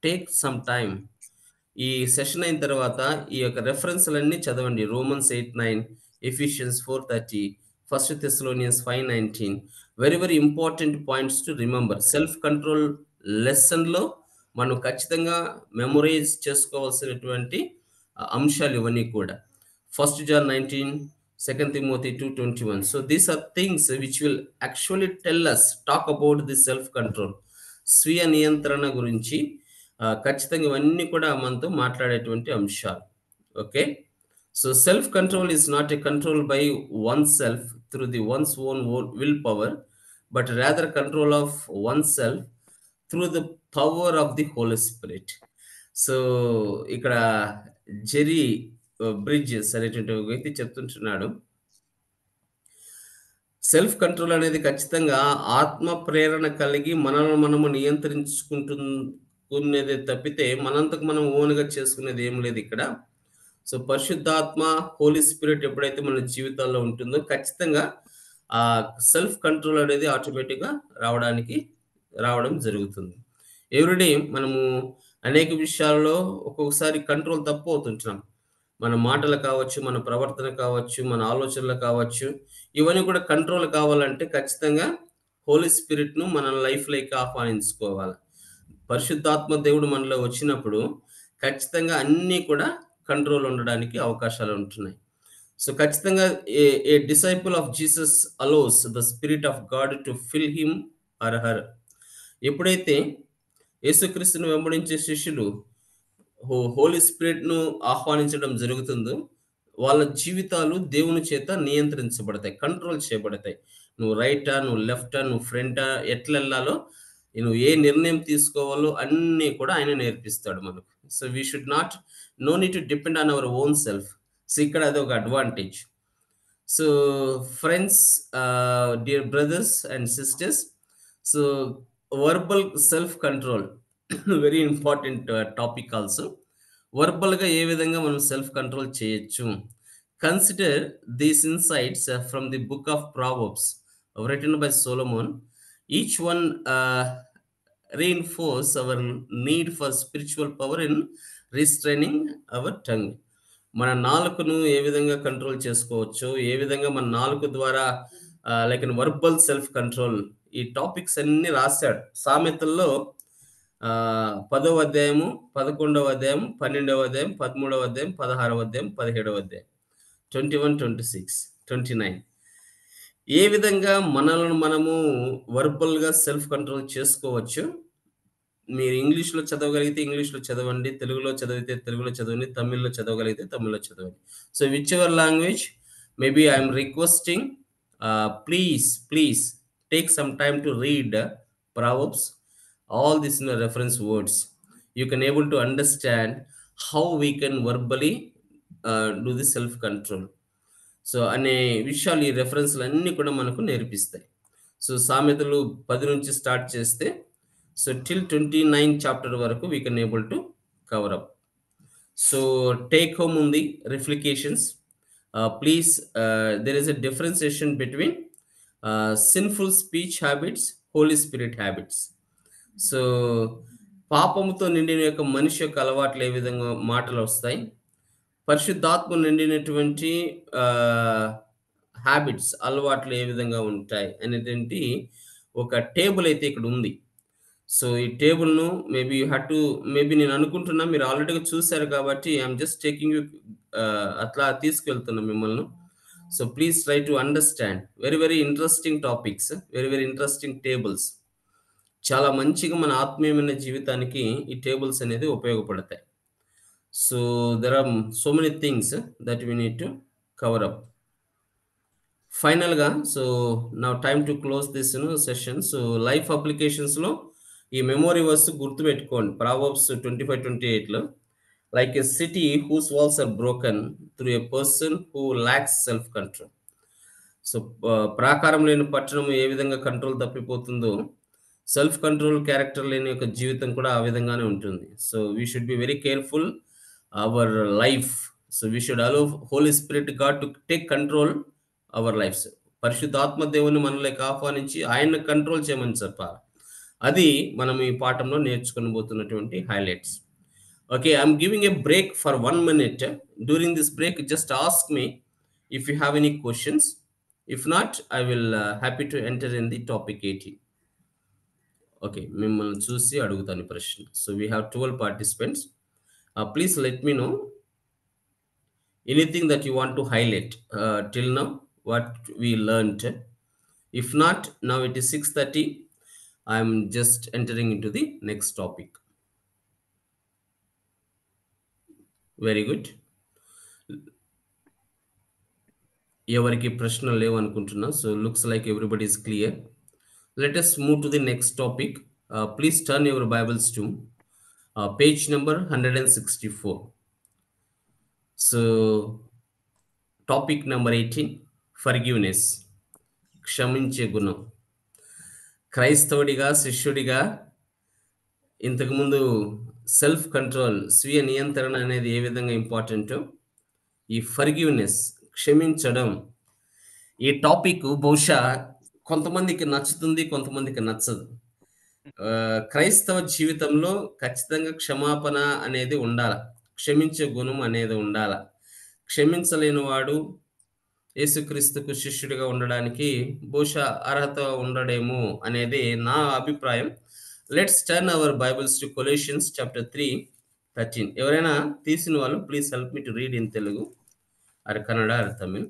టేక్ సమ్ టైమ్. ఈ సెషన్ అయిన తర్వాత ఈ యొక్క రెఫరెన్స్లన్నీ చదవండి. Romans 8:9, Ephesians 4:30, 1 Thessalonians 5:19. Very very important points to remember. Self control లెసన్లో మనం ఖచ్చితంగా మెమొరైజ్ చేసుకోవాల్సినటువంటి అంశాలు ఇవన్నీ కూడా. 1 John 19, 2 Timothy 2:21. So these are things which will actually talk about the self control, స్వీయ నియంత్రణ గురించి ఖచ్చితంగా ఇవన్నీ కూడా మనతో మాట్లాడేటువంటి అంశాలు. Okay. So self control is not a control by oneself through the one's own willpower, but rather control of oneself through the power of the Holi Spirit. So ఇక్కడ జెరీ బ్రిడ్జెస్ అనేటువంటి ఒక వ్యక్తి చెప్తుంటున్నాడు, self control అనేది ఖచ్చితంగా ఆత్మ ప్రేరణ కలిగి మనము నియంత్రించుకుంటున్నదే తప్పితే మనంతకు మనం ఓన్గా చేసుకునేది ఏం లేదు ఇక్కడ. సో పరిశుద్ధాత్మ, హోలీ స్పిరిట్ ఎప్పుడైతే మన జీవితాల్లో ఉంటుందో ఖచ్చితంగా ఆ సెల్ఫ్ కంట్రోల్ అనేది ఆటోమేటిక్గా రావడం జరుగుతుంది. ఎవ్రీడే మనము అనేక విషయాల్లో ఒక్కొక్కసారి కంట్రోల్ తప్పు అవుతుంటున్నాం. మన మాటలు కావచ్చు, మన ప్రవర్తన కావచ్చు, మన ఆలోచనలు కావచ్చు, ఇవన్నీ కూడా కంట్రోల్ కావాలంటే ఖచ్చితంగా హోలీ స్పిరిట్‌ను మన లైఫ్‌లోకి ఆహ్వానించుకోవాలి. పరిశుద్ధాత్మ దేవుడు మనలో వచ్చినప్పుడు ఖచ్చితంగా అన్నీ కూడా కంట్రోల్ ఉండడానికి అవకాశాలు ఉంటున్నాయి. సో, ఖచ్చితంగా a a disciple of Jesus allows the spirit of God to fill him or her. ఎప్పుడైతే యేసుక్రీస్తును వెంబడించే శిష్యులు హోలీ స్పిరిట్‌ను ఆహ్వానించడం జరుగుతుందో, వాళ్ళ జీవితాలు దేవుని చేత నియంత్రించబడతాయి. కంట్రోల్ చేయబడతాయి. నువ్వు రైటా? నువ్వు లెఫ్టా? నువ్వు ఫ్రంటా? ఎట్లెళ్ళాలో, నువ్వు ఏ నిర్ణయం తీసుకోవాలో అన్నీ కూడా ఆయన నేర్పిస్తాడు మనకు. So, we should not no need to depend on our own self. So, ఇక్కడ అదొక advantage. So, friends, dear brothers and sisters, so verbal self control very important topic also. వర్బల్‌గా ఏ విధంగా మనం సెల్ఫ్ కంట్రోల్ చేయొచ్చు. Consider these insights from the book of Proverbs written by Solomon. Each one reinforce our need for spiritual power in restraining our tongue. మన నాలుకను ఏ విధంగా control చేసుకోవచ్చో, ఏ విధంగా మన నాలుక ద్వారా లైక్ వర్బల్ సెల్ఫ్ కంట్రోల్, ఈ టాపిక్స్ అన్నీ రాశాడు. సామెతల్లో 10వ అధ్యాయము, 11వ అధ్యాయం, 12వ అధ్యాయం, 13వ అధ్యాయం, 16వ అధ్యాయం, 17వ అధ్యాయం, 21, 26, 29 ఏ విధంగా మనలను మనము వర్బల్‌గా సెల్ఫ్ కంట్రోల్ చేసుకోవచ్చు. మీరు ఇంగ్లీష్‌లో చదవగలిగితే ఇంగ్లీష్‌లో చదవండి. తెలుగులో చదివితే తెలుగులో చదవండి. తమిళ్‌లో చదవగలిగితే తమిళ్‌లో చదవండి. So, which ever language maybe I am requesting, please take some time to read Proverbs. All these reference words. You can able to understand how we can verbally do the self control. So, అనే విషయాలు ఈ రెఫరెన్స్‌లు అన్నీ కూడా మనకు నేర్పిస్తాయి. So, సామెతలు 10 నుంచి start చేస్తే so till 29 chapter వరకు we can able to cover up. So, take home ఉంది reflections. Please, there is a differentiation between sinful speech habits, holy spirit habits. So, పాపముతో నిండిన యొక్క మనిషి యొక్క అలవాట్లు ఏ విధంగా మాటలు వస్తాయి, పరిశుద్ధాత్మ నిండినటువంటి హ్యాబిట్స్, అలవాట్లు ఏ విధంగా ఉంటాయి అనేటువంటి ఒక టేబుల్ అయితే ఇక్కడ ఉంది. సో, ఈ టేబుల్‌ను maybe you have to, maybe నేను అనుకుంటున్నా మీరు ఆల్రెడీగా చూసారు కాబట్టి ఐయామ్ జస్ట్ టేకింగ్ యూ, అట్లా తీసుకెళ్తున్నా మిమ్మల్ని. So, please try to understand very interesting topics, very interesting tables. చాలా మంచిగా మన ఆత్మీయమైన జీవితానికి ఈ టేబుల్స్ అనేది ఉపయోగపడతాయి. So, there are so many things that we need to cover up. ఫైనల్‌గా so, now time to close this session. So, life అప్లికేషన్స్‌లో ఈ మెమరీ వర్స్ గుర్తుపెట్టుకోండి. ప్రావర్బ్స్ 25:28లో like a city whose walls are broken through a person who lacks self control. So, ప్రాకారం లేని పట్టణం ఏ విధంగా కంట్రోల్ తప్పిపోతుందో, సెల్ఫ్ కంట్రోల్ క్యారెక్టర్ లేని యొక్క జీవితం కూడా ఆ విధంగానే ఉంటుంది. So, we should be very careful our life. So, we should allow Holy Spirit God to take control our lives. పరిశుద్ధాత్మ దేవుని మనలోకి ఆహ్వానించి ఆయన్ని కంట్రోల్ చేయమని చెప్పాలి. అది మనం ఈ పాఠంలో నేర్చుకొనబోతున్నటువంటి highlights. Okay, I'm giving a break for 1 minute. During this break just ask me if you have any questions. If not, I will happy to enter in the topic 18. Okay, మిమ్మల్ని చూసి అడుగుతాను ప్రశ్న. So, we have 12 participants. Please let me know anything that you want to highlight till now, what we learned. If not, now it is 6:30. I'm just entering into the next topic. Very good. ఎవరికి ప్రశ్నలు లేవు అనుకుంటున్నా. So, looks like everybody is clear. Let us move to the next topic. Please turn your Bibles to page number 164. So, topic number 18, forgiveness. క్షమించే గుణం. క్రైస్తవుడిగా, శిష్యుడిగా ఇంతకుముందు self control, స్వీయ నియంత్రణ అనేది ఏ విధంగా ఇంపార్టెంటో, ఈ ఫర్గివ్‌నెస్, క్షమించడం, ఈ టాపిక్ బహుశా కొంతమందికి నచ్చుతుంది, కొంతమందికి నచ్చదు. క్రైస్తవ జీవితంలో ఖచ్చితంగా క్షమాపణ అనేది ఉండాల. క్షమించే గుణం అనేది ఉండాల. క్షమించలేని వాడు యేసుక్రీస్తుకు శిష్యుడిగా ఉండడానికి బహుశా అర్హత ఉండడేమో అనేది నా అభిప్రాయం. Let's turn our Bibles to Colossians chapter 3:13. ఎవరైనా తీసిన వాళ్ళు please help me to read in Telugu or Kannada or Tamil.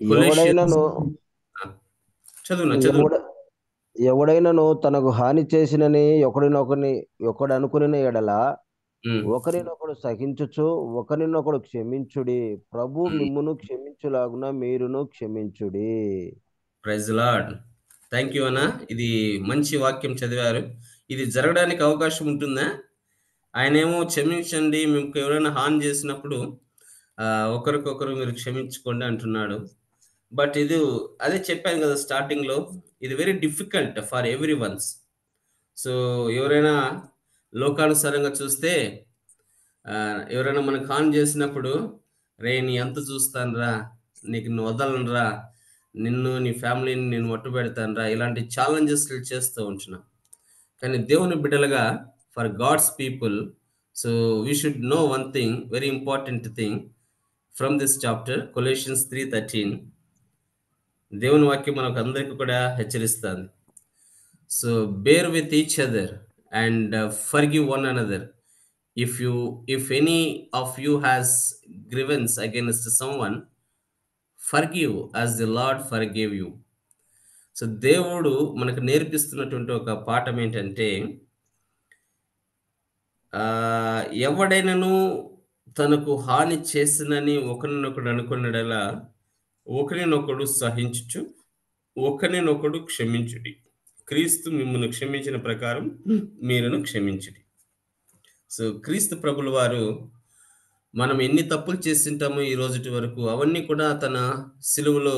Colossians ఎవడైనను చదువు. ఎవడ ఎవడైనను తనకు హాని చేసినని ఒకడు అనుకుని ఎడల ఒకరినొకడు సహించుచు ఒకరినొకడు క్షమించుడి. ప్రభు మిమ్మును క్షమించులాగున మీరును క్షమించుడి. Praise Lord. థ్యాంక్ యూ అన్న. ఇది మంచి వాక్యం చదివారు. ఇది జరగడానికి అవకాశం ఉంటుందా? ఆయనేమో క్షమించండి, మీకు ఎవరైనా హాని చేసినప్పుడు ఒకరికొకరు మీరు క్షమించుకోండి అంటున్నాడు. బట్ ఇది అదే చెప్పాను కదా స్టార్టింగ్లో, ఇది very difficult for every once. So ఎవరైనా లోకానుసారంగా చూస్తే ఎవరైనా మనకు హాని చేసినప్పుడు, రే నీ ఎంత చూస్తాను రా, నీకు వదలను రా, నిన్ను నీ ఫ్యామిలీని నేను మట్టు పెడతాను రా, ఇలాంటి ఛాలెంజెస్ చేస్తూ ఉంటున్నాం. కానీ దేవుని బిడ్డలుగా for God's people, so we should know one thing, very important thing from this chapter Colossians 3:13. దేవుని వాక్యం మనకు అందరికీ కూడా హెచ్చరిస్తుంది. So bear with each other and forgive one another. If any of you has grievance against someone, forgive as the Lord forgave you. So దేవుడు మనకు నేర్పిస్తున్నటువంటి ఒక పాఠం ఏంటంటే, ఎవడైనాను తనకు హాని చేసినని ఒకరినొకడు అనుకున్నడలా ఒకరినొకడు సహించుచు ఒకరినొకడు క్షమించుడి. క్రీస్తు మిమ్మల్ని క్షమించిన ప్రకారం మీరును క్షమించుడి. సో క్రీస్తు ప్రభుల వారు మనం ఎన్ని తప్పులు చేసింటామో ఈ రోజుటి వరకు అవన్నీ కూడా తన సిలువలో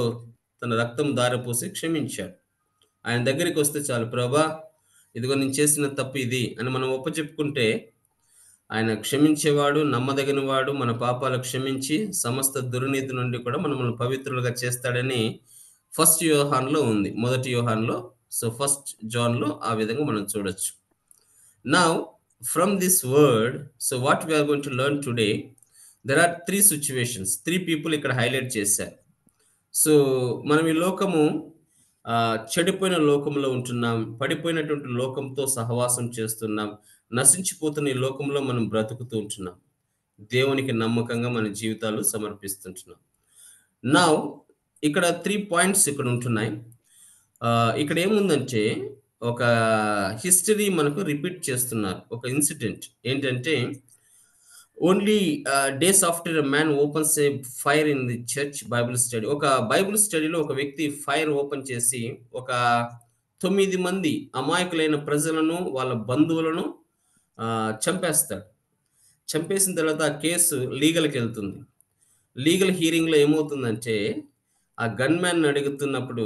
తన రక్తం దారపోసి క్షమించాడు. ఆయన దగ్గరికి వస్తే చాలు, ప్రభా ఇదిగో నేను చేసిన తప్పు ఇది అని మనం ఒప్పచెప్పుకుంటే ఆయన క్షమించేవాడు, నమ్మదగిన వాడు, మన పాపాలు క్షమించి సమస్త దుర్నీతి నుండి కూడా మనల్ని పవిత్రులుగా చేస్తాడని 1 యోహానులో ఉంది, 1 యోహానులో. సో 1 జాన్లో ఆ విధంగా మనం చూడొచ్చు. Now from this word, so what we are going to learn today, there are 3 situations, 3 people ఇక్కడ హైలైట్ చేశారు. సో మనం ఈ లోకము చెడిపోయిన లోకంలో ఉంటున్నాం, పడిపోయినటువంటి లోకంతో సహవాసం చేస్తున్నాం, నశించిపోతున్న ఈ లోకంలో మనం బ్రతుకుతూ ఉంటున్నాం, దేవునికి నమ్మకంగా మన జీవితాలు సమర్పిస్తుంటున్నాం. నా ఇక్కడ 3 పాయింట్స్ ఇక్కడ ఉంటున్నాయి. ఇక్కడ ఏముందంటే ఒక హిస్టరీ మనకు రిపీట్ చేస్తున్నారు. ఒక ఇన్సిడెంట్ ఏంటంటే, only days after a man opens A fire in the church Bible study. ఒక బైబిల్ స్టడీలో ఒక వ్యక్తి ఫైర్ ఓపెన్ చేసి ఒక 9 మంది అమాయకులైన ప్రజలను వాళ్ళ బంధువులను చంపేస్తాడు. చంపేసిన తర్వాత ఆ కేసు లీగల్కి వెళ్తుంది. లీగల్ హీరింగ్లో ఏమవుతుందంటే, ఆ గన్ మ్యాన్ అడుగుతున్నప్పుడు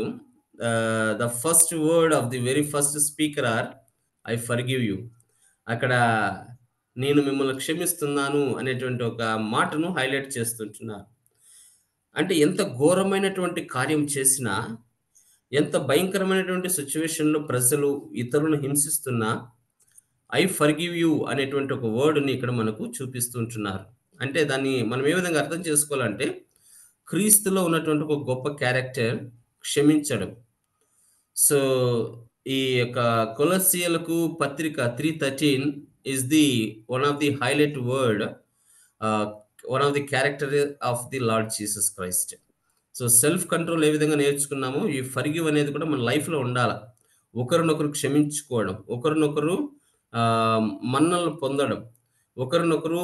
the first word of the very first speaker are I forgive you. అక్కడ నేను మిమ్మల్ని క్షమిస్తున్నాను అనేటువంటి ఒక మాటను హైలైట్ చేస్తుంటున్నారు. అంటే ఎంత ఘోరమైనటువంటి కార్యం చేసినా, ఎంత భయంకరమైనటువంటి సిచ్యువేషన్లో ప్రజలు ఇతరులను హింసిస్తున్నా, ఐ ఫర్గివ్ యూ అనేటువంటి ఒక వర్డ్ని ఇక్కడ మనకు చూపిస్తుంటున్నారు. అంటే దాన్ని మనం ఏ విధంగా అర్థం చేసుకోవాలంటే, క్రీస్తులో ఉన్నటువంటి ఒక గొప్ప క్యారెక్టర్ క్షమించడం. సో ఈ యొక్క కొలస్సీయులకు పత్రిక 3:13 is the one of the highlight word, one of the character of the Lord Jesus Christ. So self control ఏ విధంగా నేర్చుకున్నామో, ఈ ఫర్గివ్ అనేది కూడా మన లైఫ్లో ఉండాలి. ఒకరినొకరు క్షమించుకోవడం, ఒకరినొకరు మన్నలు పొందడం, ఒకరినొకరు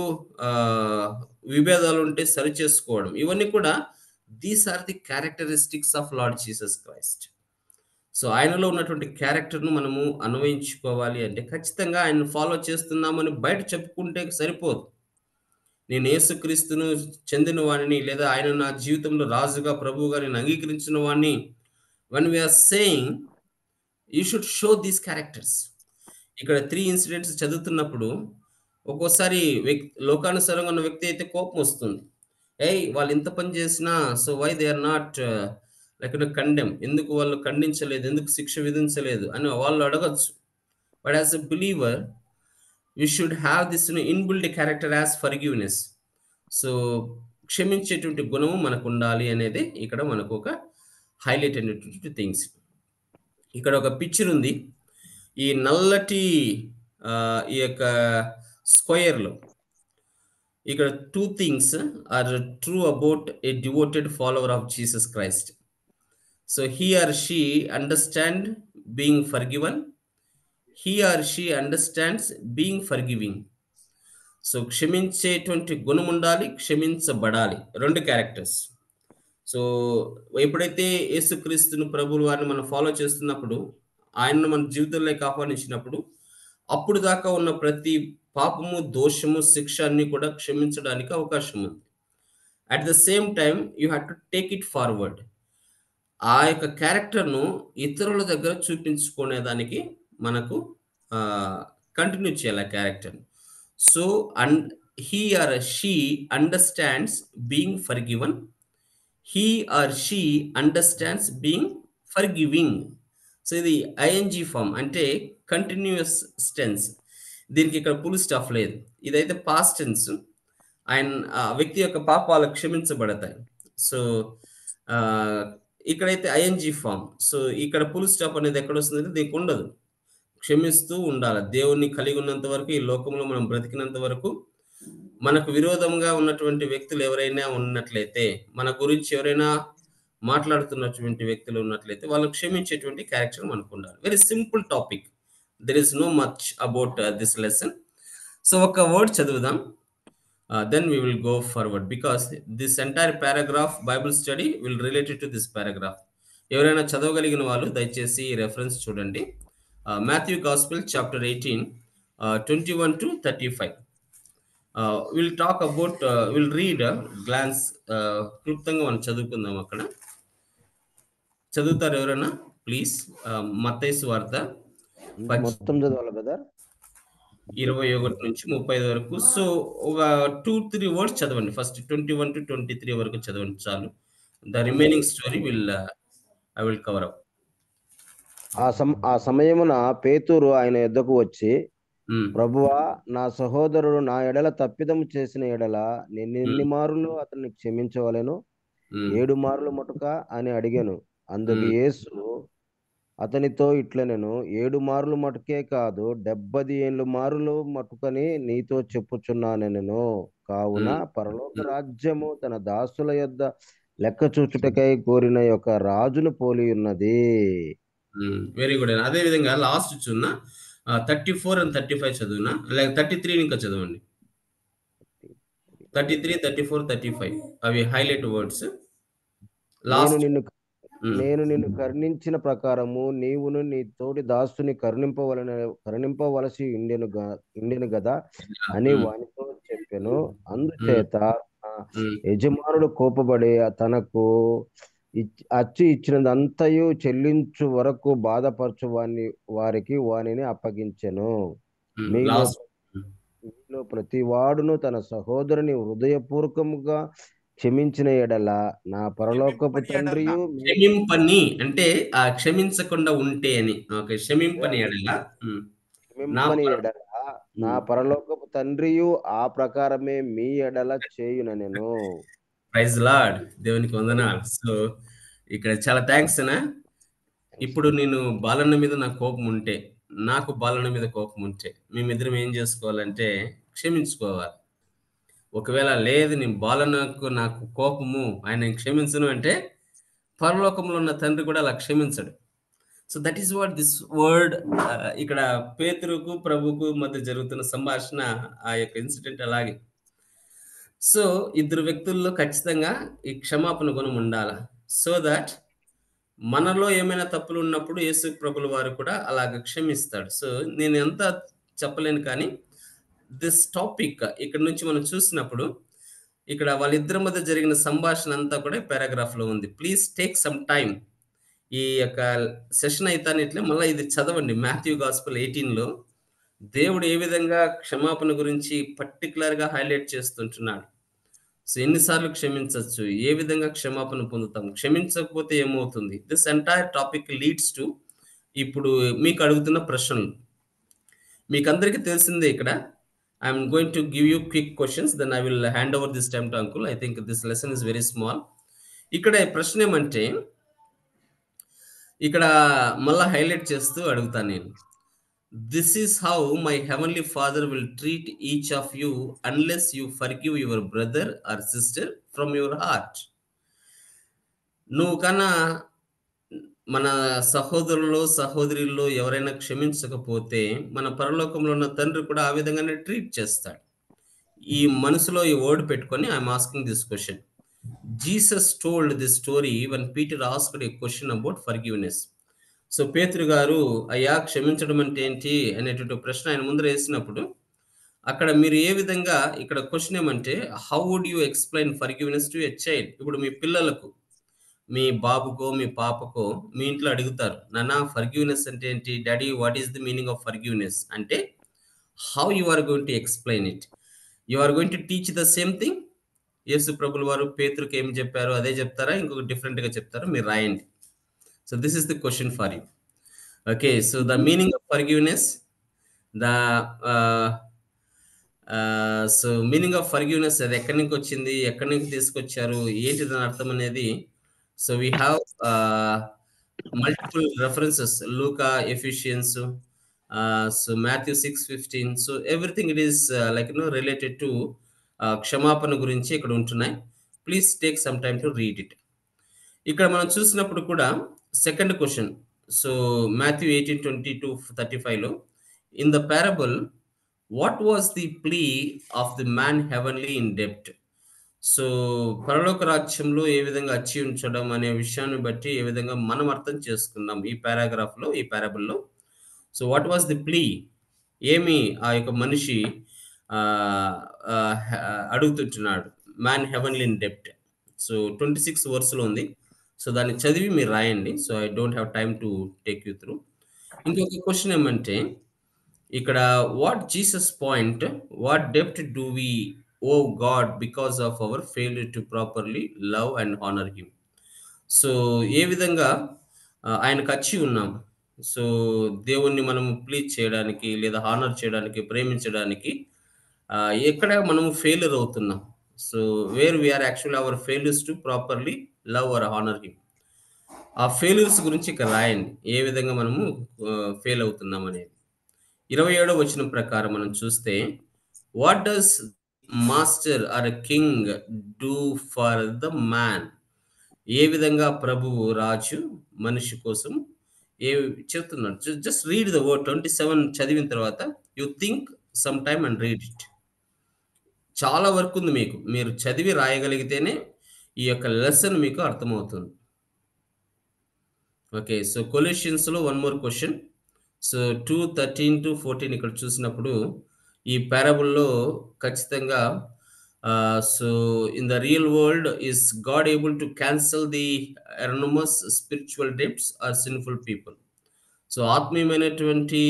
విభేదాలు ఉంటే సరి చేసుకోవడం, ఇవన్నీ కూడా these are the characteristics of Lord Jesus Christ. So ఆయనలో ఉన్నటువంటి క్యారెక్టర్ను మనము అన్వయించుకోవాలి అంటే ఖచ్చితంగా ఆయన ఫాలో చేస్తున్నామని బయట చెప్పుకుంటే సరిపోదు. నేను యేసుక్రీస్తును చెందిన వాడిని, లేదా ఆయన నా జీవితంలో రాజుగా ప్రభువుగా నేను అంగీకరించిన వాడిని, when we are saying you should show these characters. ఇక్కడ 3 ఇన్సిడెంట్స్ చదువుతున్నప్పుడు ఒక్కోసారి లోకానుసారంగా ఉన్న వ్యక్తి అయితే కోపం వస్తుంది. వాళ్ళు ఇంత పని చేసినా, so why they are not like condemn, ఎందుకు వాళ్ళు ఖండించలేదు, ఎందుకు శిక్ష విధించలేదు అని వాళ్ళు అడగచ్చు. But as a believer we should have this inbuilt character as forgiveness. సో క్షమించేటువంటి గుణము మనకు ఉండాలి అనేది ఇక్కడ మనకు ఒక హైలైట్ అయినటువంటి థింగ్స్. ఇక్కడ ఒక పిక్చర్ ఉంది. ఈ నల్లటి ఈ యొక్క స్క్వేర్‌లో ఇక్కడ 2 things are true about a devoted follower of Jesus Christ. So he or she understand being forgiven. He or she understands being forgiving. So క్షమించేటువంటి గుణం ఉండాలి, క్షమించబడాలి. 2 క్యారెక్టర్స్. సో ఎప్పుడైతే యేసుక్రీస్తును ప్రభువు వారిని మనం ఫాలో చేస్తున్నప్పుడు, ఆయనను మన జీవితంలోకి ఆహ్వానించినప్పుడు, అప్పుడు దాకా ఉన్న ప్రతి పాపము, దోషము, శిక్ష అన్నీ కూడా క్షమించడానికి అవకాశం ఉంది. At the same time you have to take it forward. ఆ యొక్క క్యారెక్టర్‌ను ఇతరుల దగ్గర చూపించుకునేదానికి మనకు కంటిన్యూ చేయాలి ఆ క్యారెక్టర్‌ని. So he or she understands being forgiven. He or she understands being forgiving. So ఇది ఐఎన్జీ ఫామ్ అంటే కంటిన్యూయస్ టెన్స్. దీనికి ఇక్కడ ఫుల్ స్టాప్ లేదు. ఇదైతే పాస్ట్ టెన్స్. ఆయన ఆ వ్యక్తి యొక్క పాపాలు క్షమించబడతాయి. సో ఇక్కడైతే ఐఎన్జీ ఫామ్. సో ఇక్కడ ఫుల్ స్టాప్ అనేది ఎక్కడ వస్తుందంటే దీనికి ఉండదు. క్షమిస్తూ ఉండాలి. దేవుణ్ణి కలిగి ఉన్నంత వరకు, ఈ లోకంలో మనం బ్రతికినంత వరకు, మనకు విరోధంగా ఉన్నటువంటి వ్యక్తులు ఎవరైనా ఉన్నట్లయితే, మన గురించి ఎవరైనా మాట్లాడుతున్నటువంటి వ్యక్తులు ఉన్నట్లయితే, వాళ్ళని క్షమించేటువంటి క్యారెక్టర్ మనకు ఉండాలి. Very simple topic. There is no much about this lesson. So ఒక వర్డ్ చదువుదాం. Then we will go forward because this entire paragraph Bible study will relate to this paragraph. ఎవరైనా చదవగలిగిన వాళ్ళు దయచేసి ఈ రెఫరెన్స్ చూడండి. Matthew gospel chapter 18 21 to 35. Will talk about will read glance. క్లుప్తంగా మనం చదువుకుందాం. అక్కడ చదువుతారు ఎవరైనా ప్లీజ్? మత్తయి సువార్త మొత్తం చదవాలి బ్రదర్. 21 నుంచి 35 వరకు. సో ఒక 2-3 వర్డ్స్ చదవండి. ఫస్ట్ 21 to 23 వరకు చదవండి చాలు. The remaining story I will cover up. ఆ సమయమున పేతురు ఆయన యొద్దకు వచ్చి, ప్రభువా, నా సహోదరుడు నా ఎడల తప్పిదము చేసిన ఎడల ఎన్ని మారులు అతన్ని క్షమించవలెను? 7 మార్లు మటుక అని అడిగాను. అందుకు యేసు అతనితో ఇట్లనెను, 7 మార్లు మటుకే కాదు, 70 మారులు మటుకని నీతో చెప్పుచున్నానెను. కావున పరలోక రాజ్యము తన దాసుల యొద్ద లెక్క చూచుటకై కోరిన యొక్క రాజును పోలి ఉన్నది. Very good. అదే విధంగా లాస్ట్ చూన్న 34 and 35 చదువునా, లేక 33 ఇంకా చదవండి. 33, 34, 35 అవి హైలైట్ వర్డ్స్. నేను నిన్ను కరుణించిన ప్రకారము నీవును నీ తోటి దాసుని కరుణింపవలసి ఉండెను గదా అని వానితో చెప్పెను. అందుచేత యజమానుడు కోపపడి తనకు అచ్చి ఇచ్చినదంతయు చెల్లించు వరకు బాధపరచు వారికి వానిని అప్పగించెను. మీలో ప్రతి వాడును తన సహోదరుని హృదయపూర్వకముగా క్షమించిన ఎడల నా పరలోకపు తండ్రియు, క్షమింపని అంటే క్షమించకుండా ఉంటే అని. క్షమింపని ఎడల నా పరలోకపు తండ్రియు ఆ ప్రకారమే మీ ఎడల చేయుననెను. Praise lord. దేవునికి వందనాలు. సో ఇక్కడ చాలా థ్యాంక్స్ అన్నా. ఇప్పుడు నేను బాలన్న మీద నాకు కోపం ఉంటే, నాకు బాలన్న మీద కోపం ఉంటే, మేమిద్దరం ఏం చేసుకోవాలంటే క్షమించుకోవాలి. ఒకవేళ లేదు నేను బాలన్నకు నాకు కోపము, ఆయన క్షమించను అంటే పరలోకంలో ఉన్న తండ్రి కూడా అలా క్షమించడు. So that is what this word. ఇక్కడ పేతురుకు ప్రభుకు మధ్య జరుగుతున్న సంభాషణ, ఆ యొక్క ఇన్సిడెంట్ అలాగే. సో ఇద్దరు వ్యక్తుల్లో ఖచ్చితంగా ఈ క్షమాపణ గుణం ఉండాలి. సో దట్ మనలో ఏమైనా తప్పులు ఉన్నప్పుడు యేసు ప్రభుల వారు కూడా అలాగ క్షమిస్తాడు. సో నేను ఎంత చెప్పలేను, కానీ దిస్ టాపిక్ ఇక్కడ నుంచి మనం చూసినప్పుడు ఇక్కడ వాళ్ళిద్దరి మధ్య జరిగిన సంభాషణ అంతా కూడా పారాగ్రాఫ్ లో ఉంది. Please take some time. ఈ యొక్క సెషన్ అయితేనే మళ్ళీ ఇది చదవండి. మాథ్యూ గాస్పెల్ 18లో దేవుడు ఏ విధంగా క్షమాపణ గురించి పర్టికులర్ గా హైలైట్ చేస్తుంటున్నాడు. సో ఎన్నిసార్లు క్షమించవచ్చు, ఏ విధంగా క్షమాపణ పొందుతాం, క్షమించకపోతే ఏమవుతుంది. This entire topic leads to ఇప్పుడు మీకు అడుగుతున్న ప్రశ్నలు. మీకు అందరికీ తెలిసిందే, ఇక్కడ I'm going to give you quick questions, then I will hand over this time to uncle. I think this lesson is very small. ఇక్కడ ప్రశ్న ఏమంటే, ఇక్కడ మళ్ళా హైలైట్ చేస్తూ అడుగుతాను నేను. This is how my heavenly father will treat each of you unless you forgive your brother are sister from your heart. నువ్వు కన్నా మన సహోదరుల్లో సహోదరుల్లో ఎవరైనా క్షమించకపోతే మన పరలోకంలో ఉన్న తండ్రి కూడా ఆ విధంగానే ట్రీట్ చేస్తాడు. ఈ మనసులో ఈ వర్డ్ పెట్టుకొని I'm asking this question. Jesus told this story when Peter asked A question about forgiveness. So పేతురు గారు అయ్యా క్షమించడం అంటే ఏంటి అనేటువంటి ప్రశ్న ఆయన ముందర వేసినప్పుడు అక్కడ మీరు ఏ విధంగా, ఇక్కడ క్వశ్చన్ ఏమంటే how would you explain forgiveness to a child. ఇప్పుడు మీ పిల్లలకు, మీ బాబుకో మీ పాపకో మీ ఇంట్లో అడుగుతారు, నాన్న ఫర్గివ్నెస్ అంటే ఏంటి, daddy what is the meaning of forgiveness అంటే how you are going to explain it. You are going to teach the same thing. యేసు ప్రభుల వారు పేతురుకి ఏం చెప్పారో అదే చెప్తారా, ఇంకొక డిఫరెంట్గా చెప్తారా, మీరు రాయండి. So this is the question for you. Okay, so the meaning of forgiveness, the so meaning of forgiveness అది ఎక్కడి నుంచి వచ్చింది, ఎక్కడి నుంచి తీసుకొచ్చారు, ఏంటి దాని అర్థం అనేది. So we have multiple references, Luca, Ephesians, so Matthew 6:15. So everything it is like related to క్షమాపణ గురించి ఇక్కడ ఉంటున్నాయి. Please take some time to read it. ఇక్కడ మనం చూసినప్పుడు కూడా సెకండ్ క్వశ్చన్, సో మాథ్యూ 18:20-35లో in the parable what was the plea of the man heavenly in డెప్ట్. సో పరలోక రాజ్యంలో ఏ విధంగా అచ్చి ఉంచడం అనే విషయాన్ని బట్టి ఏ విధంగా మనం అర్థం చేసుకుందాం ఈ పారాగ్రాఫ్లో, ఈ పారాబుల్లో. So what was the plea, ఏమి ఆ యొక్క మనిషి అడుగుతుంటున్నాడు, మ్యాన్ హెవెన్లీ ఇన్ డెప్ట్. సో 26 వర్స్లో ఉంది. సో దాన్ని చదివి మీరు రాయండి. So I don't have time to take you through. ఇంకొక క్వశ్చన్ ఏమంటే ఇక్కడ వాట్ జీసస్ పాయింట్, వాట్ డెప్త్ do we owe God because of our failure to properly love and honour him. So ఏ విధంగా ఆయనకు వచ్చి ఉన్నాం. సో దేవుణ్ణి మనం ప్లీజ్ చేయడానికి లేదా హానర్ చేయడానికి, ప్రేమించడానికి ఎక్కడ మనము ఫెయిల్యూర్ అవుతున్నాం. So where we are actually our failures to properly love or honour him. ఆ ఫెయిల్యూర్స్ గురించి ఇక్కడ రాయండి, ఏ విధంగా మనము ఫెయిల్ అవుతున్నాం అనేది. 27వ వచనం ప్రకారం మనం చూస్తే what does master or a king do for the man. ఏ విధంగా ప్రభువు రాజు మనిషి కోసం ఏ చెప్తున్నాడు. జస్ట్ రీడ్ ద వర్డ్ 27 చదివిన తర్వాత you think some time and read it. చాలా వర్క్ ఉంది మీకు, మీరు చదివి రాయగలిగితేనే ఈ యొక్క లెసన్ మీకు అర్థమవుతుంది. ఓకే, సో కొలెషియన్స్లో వన్ మోర్ క్వశ్చన్. సో 2:13-14 ఇక్కడ చూసినప్పుడు ఈ పారాబుల్లో ఖచ్చితంగా so in the real world is God able to cancel the enormous spiritual debts or sinful people. So ఆత్మీయమైనటువంటి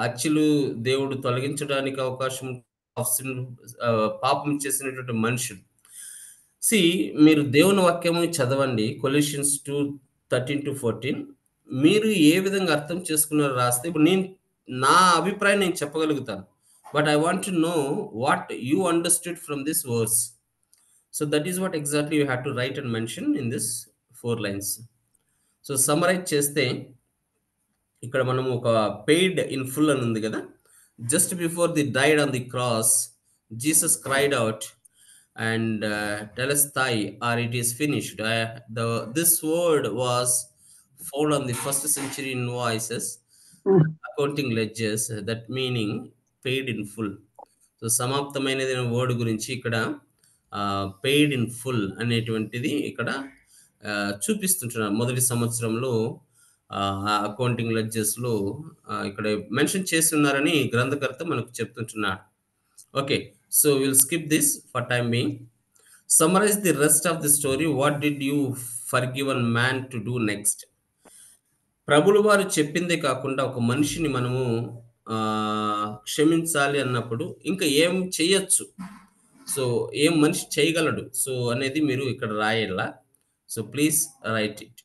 అచ్చులు దేవుడు తొలగించడానికి అవకాశం, పాపం చేసినటువంటి మనుషులు. మీరు దేవుని వాక్యము చదవండి, కొలెషియన్స్ 2:13-14. మీరు ఏ విధంగా అర్థం చేసుకున్నారో రాస్తే, ఇప్పుడు నేను నా అభిప్రాయం నేను చెప్పగలుగుతాను, but I want to know what you understood from this verse. So that is what exactly you have to write and mention in this 4 lines. So summarise చేస్తే ఇక్కడ మనం ఒక పెయిడ్ ఇన్ ఫుల్ అని ఉంది కదా. Just before the died on the cross Jesus cried out and telestai, or it is finished. This word was found on the first century invoices, accounting ledgers, that meaning paid in full. So సమాప్తమైనది అనే word గురించి ఇక్కడ paid in full అనేటువంటిది ఇక్కడ చూపిస్తుంటున్నారు. మొదటి సంవత్సరంలో accounting లెడ్జెస్లో ఇక్కడ mention చేస్తున్నారని గ్రంథకర్త మనకు చెప్తుంటున్నాడు. Okay, so we'll skip this for time being. Summarize the rest of the story. What did you forgiven man to do next? ప్రభులు వారు చెప్పిందే కాకుండా ఒక మనిషిని మనము క్షమించాలి అన్నప్పుడు ఇంకా ఏం చేయొచ్చు, సో ఏం మనిషి చేయగలడు, సో అనేది మీరు ఇక్కడ రాయాలా. So please write it.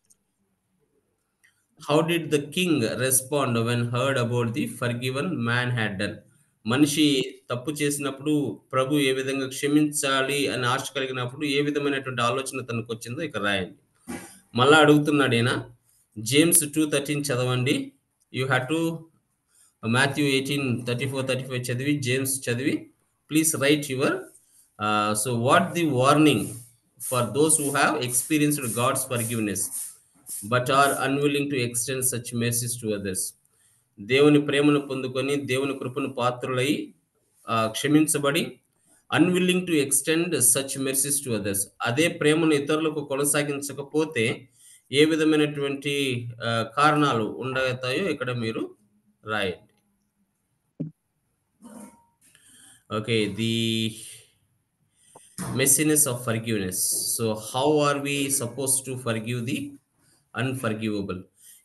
How did the king respond when heard about the forgiven man had done? మనిషి తప్పు చేసినప్పుడు ప్రభు ఏ విధంగా క్షమించాలి అని ఆశ కలిగినప్పుడు ఏ విధమైనటువంటి ఆలోచన తనకు వచ్చిందో ఇక్కడ రాయండి. మళ్ళా అడుగుతున్నాడు ఈయన, జేమ్స్ 2:13 చదవండి. యూ హ్యావ్ టు మాథ్యూ 18:34-35 చదివి, జేమ్స్ చదివి, please write your so what the warning for those who have experienced God's forgiveness but are unwilling to extend such mercies to others. దేవుని ప్రేమను పొందుకొని దేవుని కృపను పాత్రులై క్షమించబడి unwilling to extend such mercies to others, అదే ప్రేమను ఇతరులకు కొనసాగించకపోతే ఏ విధమైనటువంటి కారణాలు ఉండతాయో ఇక్కడ మీరు రాయండి. Okay, the messiness of forgiveness. So how are we supposed to forgive the unforgivable?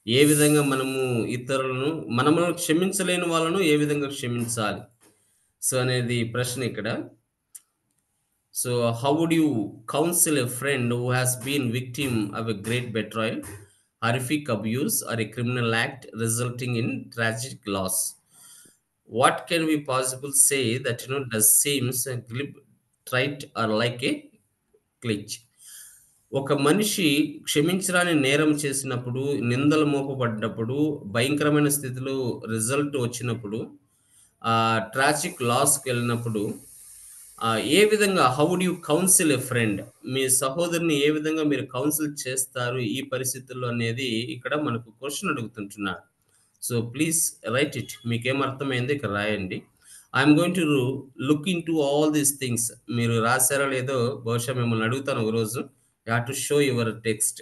ఏ విధంగా మనము ఇతరులను, మనము క్షమించలేని వాళ్ళను ఏ విధంగా క్షమించాలి సో అనేది ప్రశ్న ఇక్కడ. So how would you counsel a friend who has been victim of a great betrayal, horrific abuse or a criminal act resulting in tragic loss? What can we possibly say that does seems glib, trite or like a glitch? ఒక మనిషి క్షమించరాని నేరం చేసినప్పుడు, నిందలు మోపబడ్డప్పుడు, భయంకరమైన స్థితిలో result వచ్చినప్పుడు, tragic లాస్కి వెళ్ళినప్పుడు ఏ విధంగా how would you counsel a friend, మీ సహోదరుని ఏ విధంగా మీరు కౌన్సిల్ చేస్తారు ఈ పరిస్థితుల్లో అనేది ఇక్కడ మనకు క్వశ్చన్ అడుగుతుంటున్నాడు. So please write it. మీకేం అర్థమైంది ఇక్కడ రాయండి. I'm going to look in to all these things. మీరు రాశారో లేదో బహుశా మిమ్మల్ని అడుగుతాను ఒకరోజు. You have to show your text.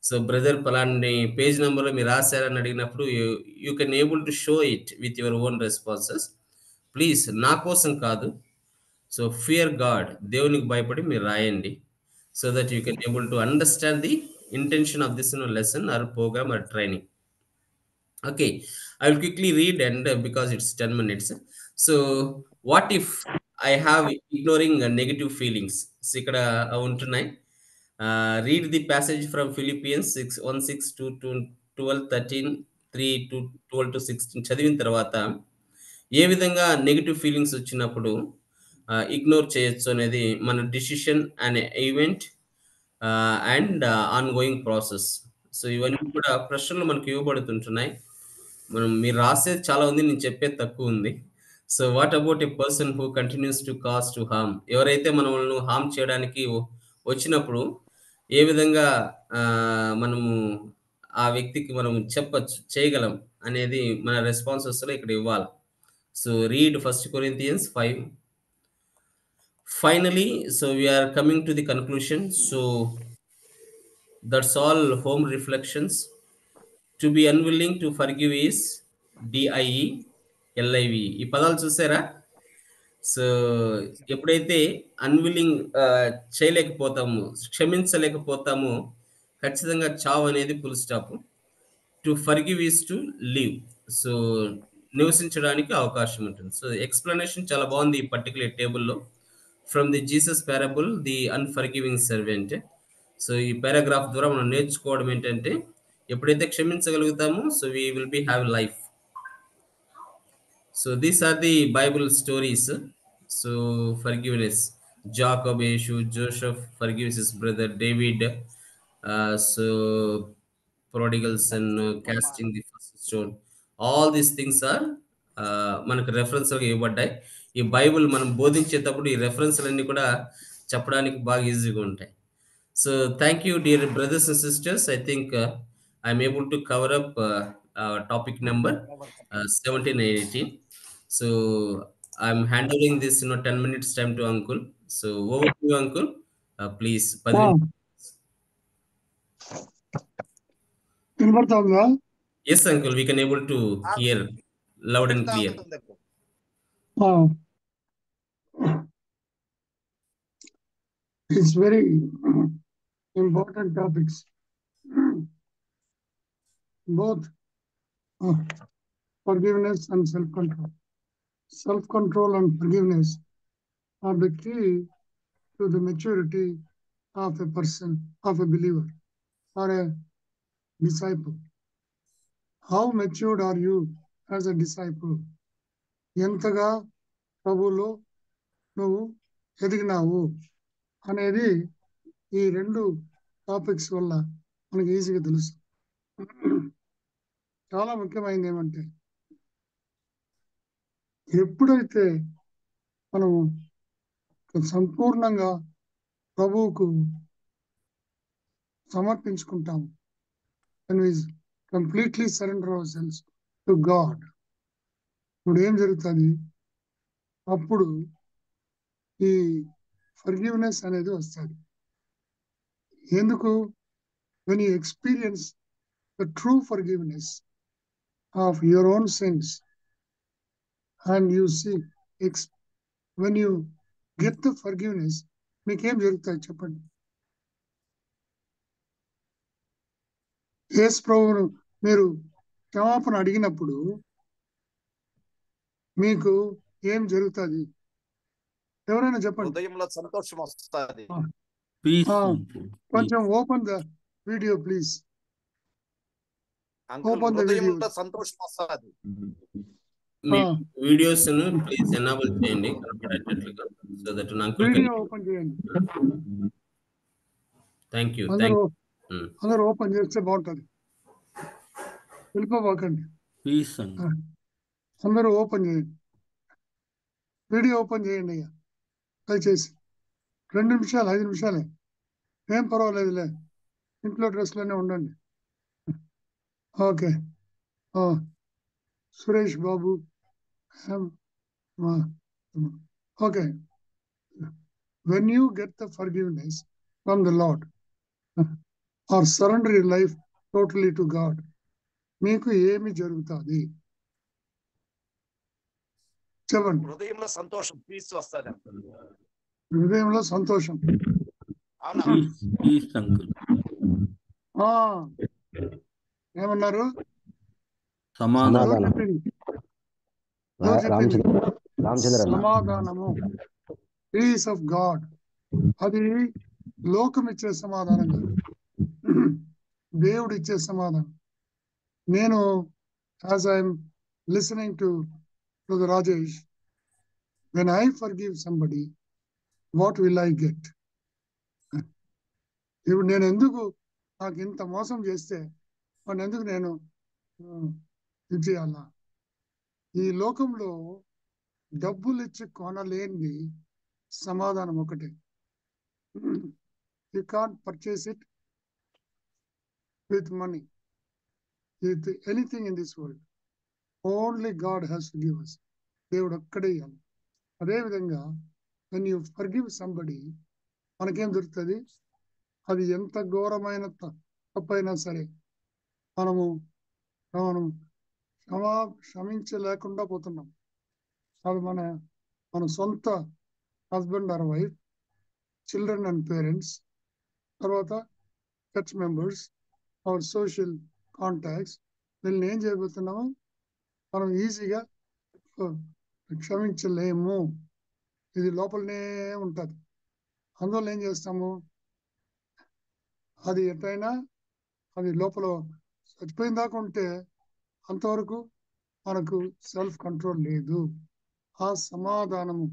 So brother పలాని పేజ్ నెంబర్లో మీరు రాశారని అడిగినప్పుడు you can able to show it with your own responses. Please, నా కోసం కాదు. సో ఫియర్ గాడ్, దేవునికి భయపడి మీరు రాయండి. So that you can able to understand the intention of this lesson or programme or training. Okay, I will quickly read and because it's 10 minutes. So what if I have ignoring negative feelings? So ikkada untunnai. Read the passage from Philippians 6:1-6 to 12, 13, 3 to 12 to 16 చదివిన తర్వాత ఏ విధంగా negative feelings వచ్చినప్పుడు ignore చేయొచ్చు అనేది మన decision and event and ongoing process. So ఇవన్నీ కూడా ప్రశ్నలు మనకు ఇవ్వబడుతుంటున్నాయి. మీరు రాసేది చాలా ఉంది, నేను చెప్పేది తక్కువ ఉంది. So what about a person who continues to cause to harm? ఎవరైతే మనల్ని హార్మ్ చేయడానికి వచ్చినప్పుడు ఏ విధంగా మనము ఆ వ్యక్తికి మనం చెప్పచ్చు, చేయగలం అనేది మన రెస్పాన్సెస్లో ఇక్కడ ఇవ్వాలి. So read 1 Corinthians 5. Finally, so we are coming to the conclusion. So that's all home reflections. To be unwilling to forgive is DIE LIV. ఈ పదాలు చూసారా? సో ఎప్పుడైతే అన్విల్లింగ్ చేయలేకపోతాము, క్షమించలేకపోతాము, ఖచ్చితంగా చావు అనేది full stop. To forgive is to live. So నివసించడానికి అవకాశం ఉంటుంది. సో ఎక్స్ప్లెనేషన్ చాలా బాగుంది ఈ పర్టికులర్ టేబుల్లో. From the Jesus parable the unforgiving servant. So ఈ పారాగ్రాఫ్ ద్వారా మనం నేర్చుకోవడం ఏంటంటే ఎప్పుడైతే క్షమించగలుగుతామో so we will be have life. So these are the Bible stories. So forgiveness, Jacob, యేషు, Joseph forgives his brother David, so prodigal son, casting the first stone. All these things are మనకు రెఫరెన్స్గా ఇవ్వబడ్డాయి. ఈ Bible మనం బోధించేటప్పుడు ఈ రెఫరెన్స్లన్నీ కూడా చెప్పడానికి బాగా ఈజీగా ఉంటాయి. So thank you, dear brothers and sisters. I think I'm able to cover up topic number 17 and 18. So I'm handling this 10 minutes time to uncle. So over to you, uncle. Please. Yes, uncle. We can able to hear loud and clear. It's very important topics. Both forgiveness and self-control. Self-control and forgiveness are the key to the maturity of a person, of a believer or a disciple. How matured are you as a disciple? ఎంతగా ప్రభువులో నువ్వు ఎదిగినావు అనేది ఈ 2 topics వల్ల మనకి ఈజీగా తెలుసు. చాలా ముఖ్యమైనది ఏమంటే ఎప్పుడైతే మనము సంపూర్ణంగా ప్రభువుకు సమర్పించుకుంటాము, when we completely surrender ourselves to God, ఇప్పుడు ఏం జరుగుతుంది? అప్పుడు ఈ ఫర్గివ్నెస్ అనేది వస్తుంది. ఎందుకు? when you experience the true forgiveness of your own sins and you see when you get the forgiveness, మీకేం జరుగుతుంది చెప్పండి? యేసు ప్రభువును మీరు క్షమాపణ అడిగినప్పుడు మీకు ఏం జరుగుతుంది? ఎవరైనా చెప్పండి. హృదయంలో సంతోషం వస్తుంది. కొంచెం open the video please. Uncle, హృదయంలో సంతోషం వస్తుంది. వీడియోస్ ప్లీజ్ ఎనేబుల్ చేయండి కనపడేటట్లుగా, so that uncle video open చేయండి. థాంక్యూ. అందరూ ఓపెన్ చేస్తే బాగుంటుంది. వెళ్ళిపోకండి, అందరూ ఓపెన్ చేయండి. వీడియో ఓపెన్ చేయండి అయ్యా దయచేసి. 2 నిమిషాలు 5 నిమిషాలే, ఏం పర్వాలేదులే, ఇంట్లో డ్రెస్లోనే ఉండండి. Okay, Suresh Babu, okay. when you get the forgiveness from the Lord or surrender your life totally to God, మీకు ఏమి జరుగుతుంది చెప్పండి. హృదయంలో సంతోషం, పీస్ వస్తుంది. హృదయంలో సంతోషం. ఏమన్నారు? సమాధానం. సమాధానము, పీస్ ఆఫ్ గాడ్. అది లోకం ఇచ్చే సమాధానం కాదు, దేవుడు ఇచ్చే సమాధానం. నేను as I'm listening to Brother Rajesh, when I forgive somebody, what will I get? ఇప్పుడు నేను ఎందుకు, నాకు ఇంత మోసం చేస్తే వాడిని ఎందుకు నేను ఇది చేయాలా? ఈ లోకంలో డబ్బులు ఇచ్చి కొనలేనిది సమాధానం ఒకటే. You can't purchase it with money, with anything in this world. Only God has to give us. దేవుడు ఒక్కడే ఇవ్వాలి. అదేవిధంగా when you forgive somebody, మనకేం దొరుకుతుంది? అది ఎంత ఘోరమైన తప్పైనా సరే మనము క్షమించలేకుండా పోతున్నాం. అది మన సొంత husband or wife, children and parents, తర్వాత church members, our social contacts, వీళ్ళని ఏం చేయబోతున్నాము? మనం ఈజీగా క్షమించలేము. ఇది లోపలనే ఉంటుంది. అందువల్ల ఏం చేస్తాము? అది ఎట్లయినా అది లోపల చచ్చిపోయిన దాకా ఉంటే అంతవరకు మనకు సెల్ఫ్ కంట్రోల్ లేదు. ఆ సమాధానము,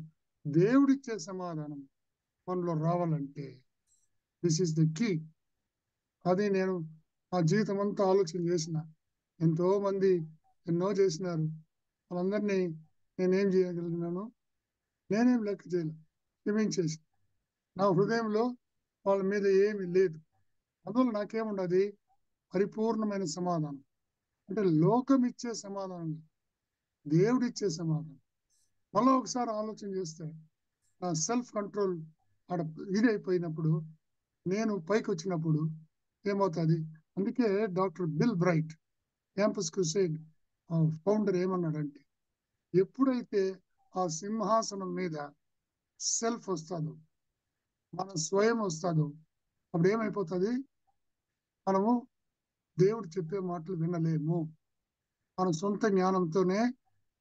దేవుడిచ్చే సమాధానం మనలో రావాలంటే దిస్ ఈస్ ద కీ. అది నేను నా జీవితం అంతా ఆలోచన చేసిన, ఎంతో మంది ఎన్నో చేసినారు, వాళ్ళందరినీ నేనేం చేయగలిగినాను? నేనేం లెక్క చేయలేదు, క్షమించేసి. నా హృదయంలో వాళ్ళ మీద ఏమీ లేదు. అందువల్ల నాకేముండదు? పరిపూర్ణమైన సమాధానం. అంటే లోకం ఇచ్చే సమాధానం, దేవుడిచ్చే సమాధానం. మళ్ళీ ఒకసారి ఆలోచన చేస్తే నా సెల్ఫ్ కంట్రోల్ ఆడ ఇది అయిపోయినప్పుడు, నేను పైకి వచ్చినప్పుడు ఏమవుతుంది? అందుకే doctor bill bright, campus crusade founder, ఏమన్నాడంటే ఎప్పుడైతే ఆ సింహాసనం మీద సెల్ఫ్ వస్తుందో, మన స్వయం వస్తుందో, అప్పుడు ఏమైపోతుంది? మనము దేవుడు చెప్పే మాటలు వినలేము. మన సొంత జ్ఞానంతోనే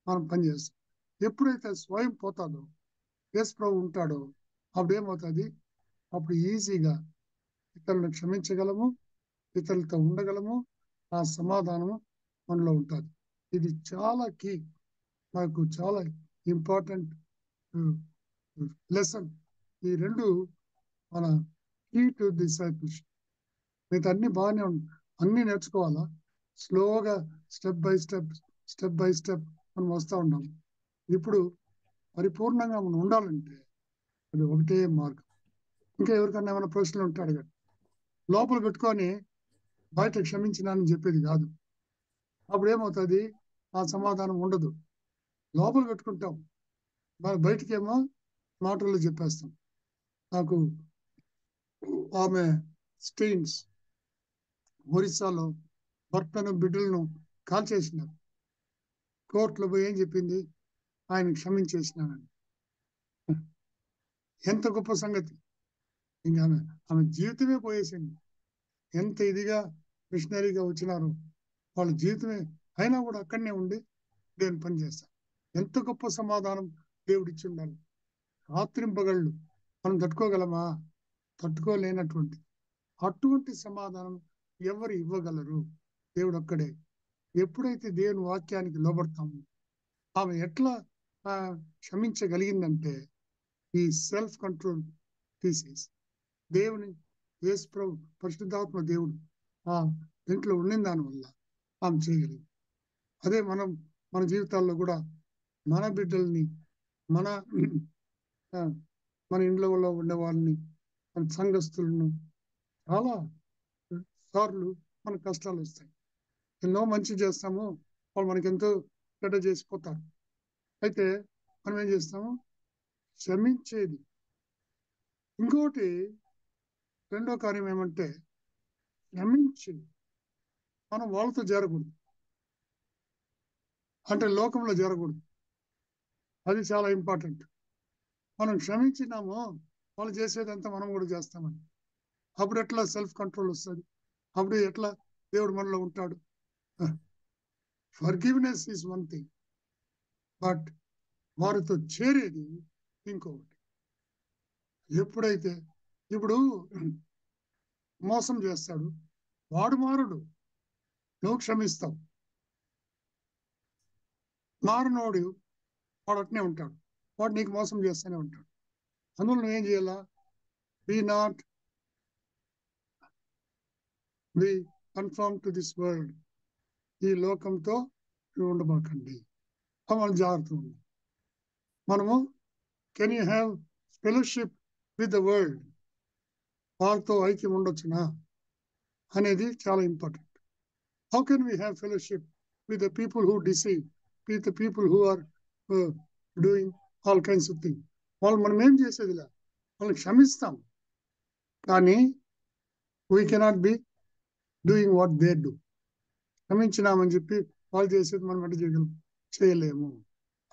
మనం పనిచేస్తాం. ఎప్పుడైతే స్వయం పోతాడో, యేసు ప్రభు ఉంటాడో, అప్పుడు ఏమవుతుంది? అప్పుడు ఈజీగా ఇతరులను క్షమించగలము, ఇతరులతో ఉండగలము. ఆ సమాధానము మనలో ఉంటుంది. ఇది చాలా కీ. నాకు చాలా ఇంపార్టెంట్ లెసన్. ఈ రెండు మన కీ టు డిసైపుల్షిప్. మిగతా అన్ని బాగానే ఉంటాయి, అన్ని నేర్చుకోవాలా. స్లోగా స్టెప్ బై స్టెప్ మనం వస్తూ ఉన్నాం. ఇప్పుడు పరిపూర్ణంగా మనం ఉండాలంటే అది ఒకటే మార్గం. ఇంకా ఎవరికన్నా ఏమైనా ప్రశ్నలు ఉంటే అడగండి. లోపల పెట్టుకొని బయట క్షమించినానని చెప్పేది కాదు. అప్పుడు ఏమవుతుంది, ఆ సమాధానం ఉండదు. లోపల పెట్టుకుంటాం, బయటికేమో మాటల్లో చెప్పేస్తాం. నాకు ఆమె స్టెయిన్స్ ఒరిస్సాలో భర్తను బిడ్డలను కాల్చేసినారు. కోర్టులో పోయి ఏం చెప్పింది, ఆయన క్షమించేసినానని. ఎంత గొప్ప సంగతి. ఇంకా ఆమె జీవితమే పోయేసింది. ఎంత ఇదిగా మిషనరీగా వచ్చినారు, వాళ్ళ జీవితమే అయినా కూడా అక్కడనే ఉండి దేవుని పని చేస్తారు. ఎంత గొప్ప సమాధానం దేవుడిచ్చి ఉండాలి. రాత్రింపగళ్ళు మనం తట్టుకోగలమా? తట్టుకోలేనటువంటి అటువంటి సమాధానం ఎవరు ఇవ్వగలరు? దేవుడు ఒక్కడే. ఎప్పుడైతే దేవుని వాక్యానికి లోబడతామో ఆమె ఎట్లా క్షమించగలిగిందంటే ఈ సెల్ఫ్ కంట్రోల్ తీసేసి దేవుని యేసు ప్రభు పరిశుద్ధాత్మ దేవుడు ఆ ఇంట్లో ఉండిన దానివల్ల ఆమె చేయగలిగింది. అదే మన జీవితాల్లో కూడా మన బిడ్డల్ని, మన ఇంట్లో ఉండే వాళ్ళని, మన సంఘస్థులను చాలా సార్లు మన కష్టాలు వస్తాయి. ఎన్నో మంచి చేస్తాము, వాళ్ళు మనకి ఎంతో చెడ్డ చేసిపోతారు. అయితే మనం ఏం చేస్తాము, క్షమించేది. ఇంకోటి రెండో కార్యం ఏమంటే క్షమించి మనం వాళ్ళతో చేరకూడదు, అంటే లోకంలో చేరకూడదు. అది చాలా ఇంపార్టెంట్. మనం క్షమించినామో వాళ్ళు చేసేదంతా మనం కూడా చేస్తామని. అప్పుడు ఎట్లా సెల్ఫ్ కంట్రోల్ వస్తుంది? అప్పుడు ఎట్లా దేవుడు మనలో ఉంటాడు? Forgiveness is one thing, but వారితో చేరేది ఇంకొకటి. ఎప్పుడైతే ఇప్పుడు మోసం చేస్తాడు వాడు, మారడు, నువ్వు క్షమిస్తావు. మారనోడు వాడు అట్నే ఉంటాడు, వాడు నీకు మోసం చేస్తూనే ఉంటాడు. అందులో నువ్వేం చేయాలా? Be confirm to this world. ఈ లోకంతో నువ్వు ఉండబాకండి. మన జాగ్రత్త ఉంది. మనము can you have fellowship with the world? వాళ్ళతో ఐక్యం ఉండొచ్చునా అనేది చాలా important. How can we have fellowship with the people who deceive, with the people who are doing all kinds of thing? వాళ్ళు మనం ఏం చేసేదిలా, వాళ్ళని క్షమిస్తాం, కానీ we cannot be doing what they do. క్షమించినామని చెప్పి వాళ్ళు చేసేది మనం అంటే చేయలేము.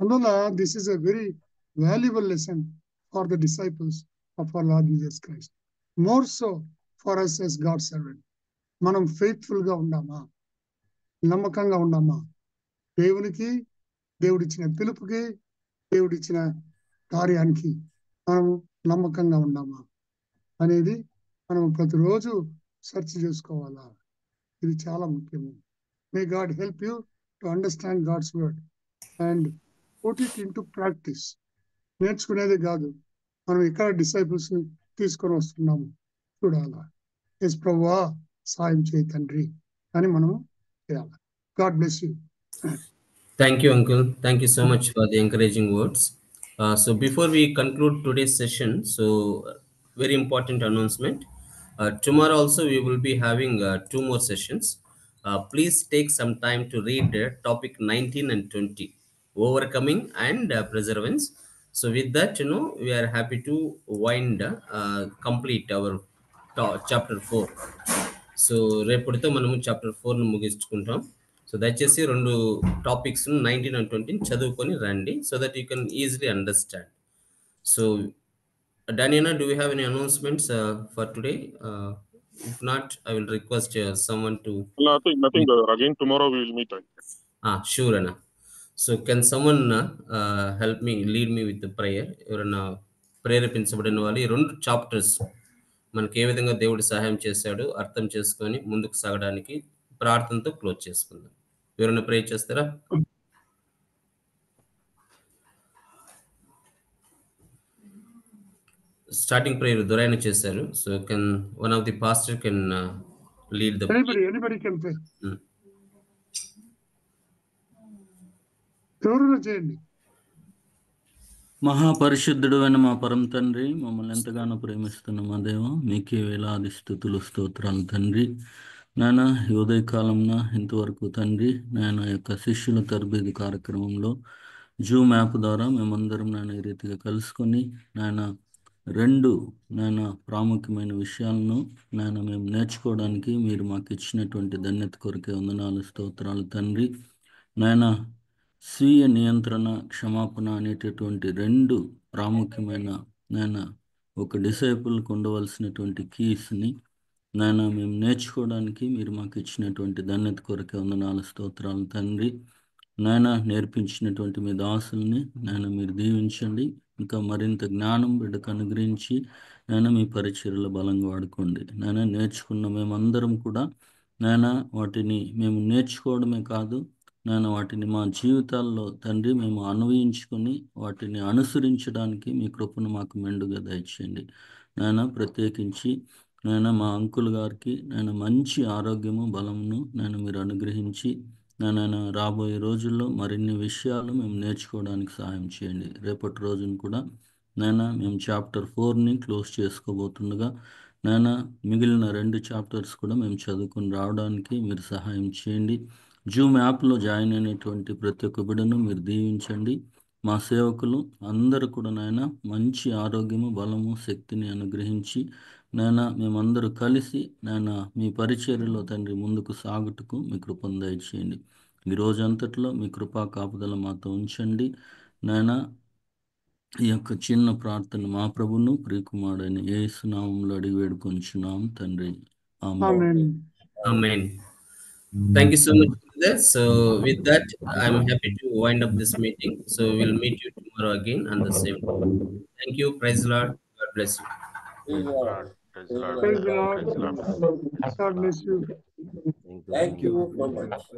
అందువల్ల this is a very valuable lesson for the disciples of our Lord Jesus Christ, more so for us as God's servant. మనం ఫెయిత్ఫుల్ గా ఉండామా? నమ్మకంగా ఉండామా? దేవునికి, దేవుడిచ్చిన పిలుపుకి, దేవుడిచ్చిన కార్యానికి మనం నమ్మకంగా ఉండామా అనేది మనం ప్రతిరోజు సెర్చ్ చేసుకోవాలా. ఇది చాలా ముఖ్యము. May God help you to understand God's word and put it into practice. నేర్చుకునేది కాదు, మనం ఇక్కడ డిసైపుల్స్ ని తీసుకొని వస్తున్నాము చూడాలా. ఎస్ ప్రభువా సాయం చేయి తండ్రి అని మనము చేయాలి. God bless you. Thank you, Uncle. Thank you so much for the encouraging words. So before we conclude today's session, so very important announcement. Tomorrow also we will be having 2 more sessions. Please take some time to read topic 19 and 20, overcoming and perseverance. So with that, we are happy to complete our chapter 4. So రేపటితో మనము chapter 4ను ముగించుకుంటాం. So దయచేసి 2 topics 19 and 20 చదువుకొని రండి, so that you can easily understand. So Daniela, do we have any announcements for today? If not, I will request someone to... Nothing, brother. Again, tomorrow we will meet. Sure, Anna. So can someone help me, lead me with the prayer? ఎవరైనా ప్రేరేపించబడిన వాళ్ళు ఈ 2 chapters మనకి ఏ విధంగా దేవుడు సహాయం చేశాడు అర్థం చేసుకొని ముందుకు సాగడానికి ప్రార్థనతో క్లోజ్ చేసుకుందాం. ఎవరైనా ప్రే చేస్తారా? starting prayer Doraina చేశారు. So can one of the pastor can lead the anybody can pray. Hmm. ఎవరైనా చేయండి. మహాపరిశుద్ధుడు అయిన మా పరమ తండ్రి, మమ్మల్ని ఎంతగానో ప్రేమిస్తున్న మా దేవ, మీకే వేలాది స్తుతులు స్తోత్రాలు తండ్రి. నాయన ఈ ఉదయకాలంన ఇంతవరకు తండ్రి, నాయన యొక్క శిష్యుల తరబేది కార్యక్రమంలో జూమ్ యాప్ ద్వారా మేమందరం నాయన ఈ రీతిగా కలుసుకొని నాయన నాయన ప్రాముఖ్యమైన విషయాలను నాయన మేము నేర్చుకోవడానికి మీరు మాకు ఇచ్చినటువంటి ధన్యత కొరకే వందనాలు స్తోత్రాలు తండ్రి. నాయన స్వీయ నియంత్రణ, క్షమాపణ అనేటటువంటి 2 ప్రాముఖ్యమైన నాయన ఒక డిసైపుల్కి ఉండవలసినటువంటి కీస్ని నాయన మేము నేర్చుకోవడానికి మీరు మాకు ఇచ్చినటువంటి ధన్యత కొరకే వందనాలు స్తోత్రాలు తండ్రి. నాయన నేర్పించినటువంటి మీ దాసుల్ని నాయన మీరు దీవించండి. ఇంకా మరింత జ్ఞానం బిడ్డకు అనుగ్రహించి నాయన మీ పరిచర్యలో బలంగా వాడుకోండి. నాయన నేర్చుకున్న మేమందరం కూడా నాయన వాటిని మేము నేర్చుకోవడమే కాదు నాయన వాటిని మా జీవితాల్లో తండ్రి మేము అన్వయించుకొని వాటిని అనుసరించడానికి మీ కృపను మాకు మెండుగా దయచేయండి. నాయన ప్రత్యేకించి నాయన మా అంకుల్ గారికి నాయన మంచి ఆరోగ్యము బలమును నాయన మీరు అనుగ్రహించి నాయన రాబోయే రోజుల్లో మరిన్ని విషయాలు మేము నేర్చుకోవడానికి సహాయం చేయండి. రేపటి రోజున కూడా నాయన మేము చాప్టర్ 4ని క్లోజ్ చేసుకోబోతుండగా నాయన మిగిలిన 2 చాప్టర్స్ కూడా మేము చదువుకొని రావడానికి మీరు సహాయం చేయండి. జూమ్ యాప్లో జాయిన్ అయినటువంటి ప్రతి ఒక్క బిడ్డను మీరు దీవించండి. మా సేవకులు అందరూ కూడా నాయన మంచి ఆరోగ్యము బలము శక్తిని అనుగ్రహించి నాయన మేమందరూ కలిసి నాయన మీ పరిచర్యలో తండ్రి ముందుకు సాగుటకు మీ కృపను దయచేయండి. ఈ రోజంతట్లో మీ కృపా కాపుదల మాతో ఉంచండి. నాయన ఈ యొక్క చిన్న ప్రార్థన మా ప్రభును ప్రియకుమారుడైన యేసు నామములో అడిగి వేడుకొంచున్నాం తండ్రి. ఆమేన్. Amen. Thank you so much for that. So with that, I'm happy to wind up this meeting. So we'll meet you tomorrow again on the same time. Thank you. Praise the Lord. God bless you. Praise the Lord. Praise the Lord. Praise the Lord. Praise the Lord. God bless you. Thank you so much.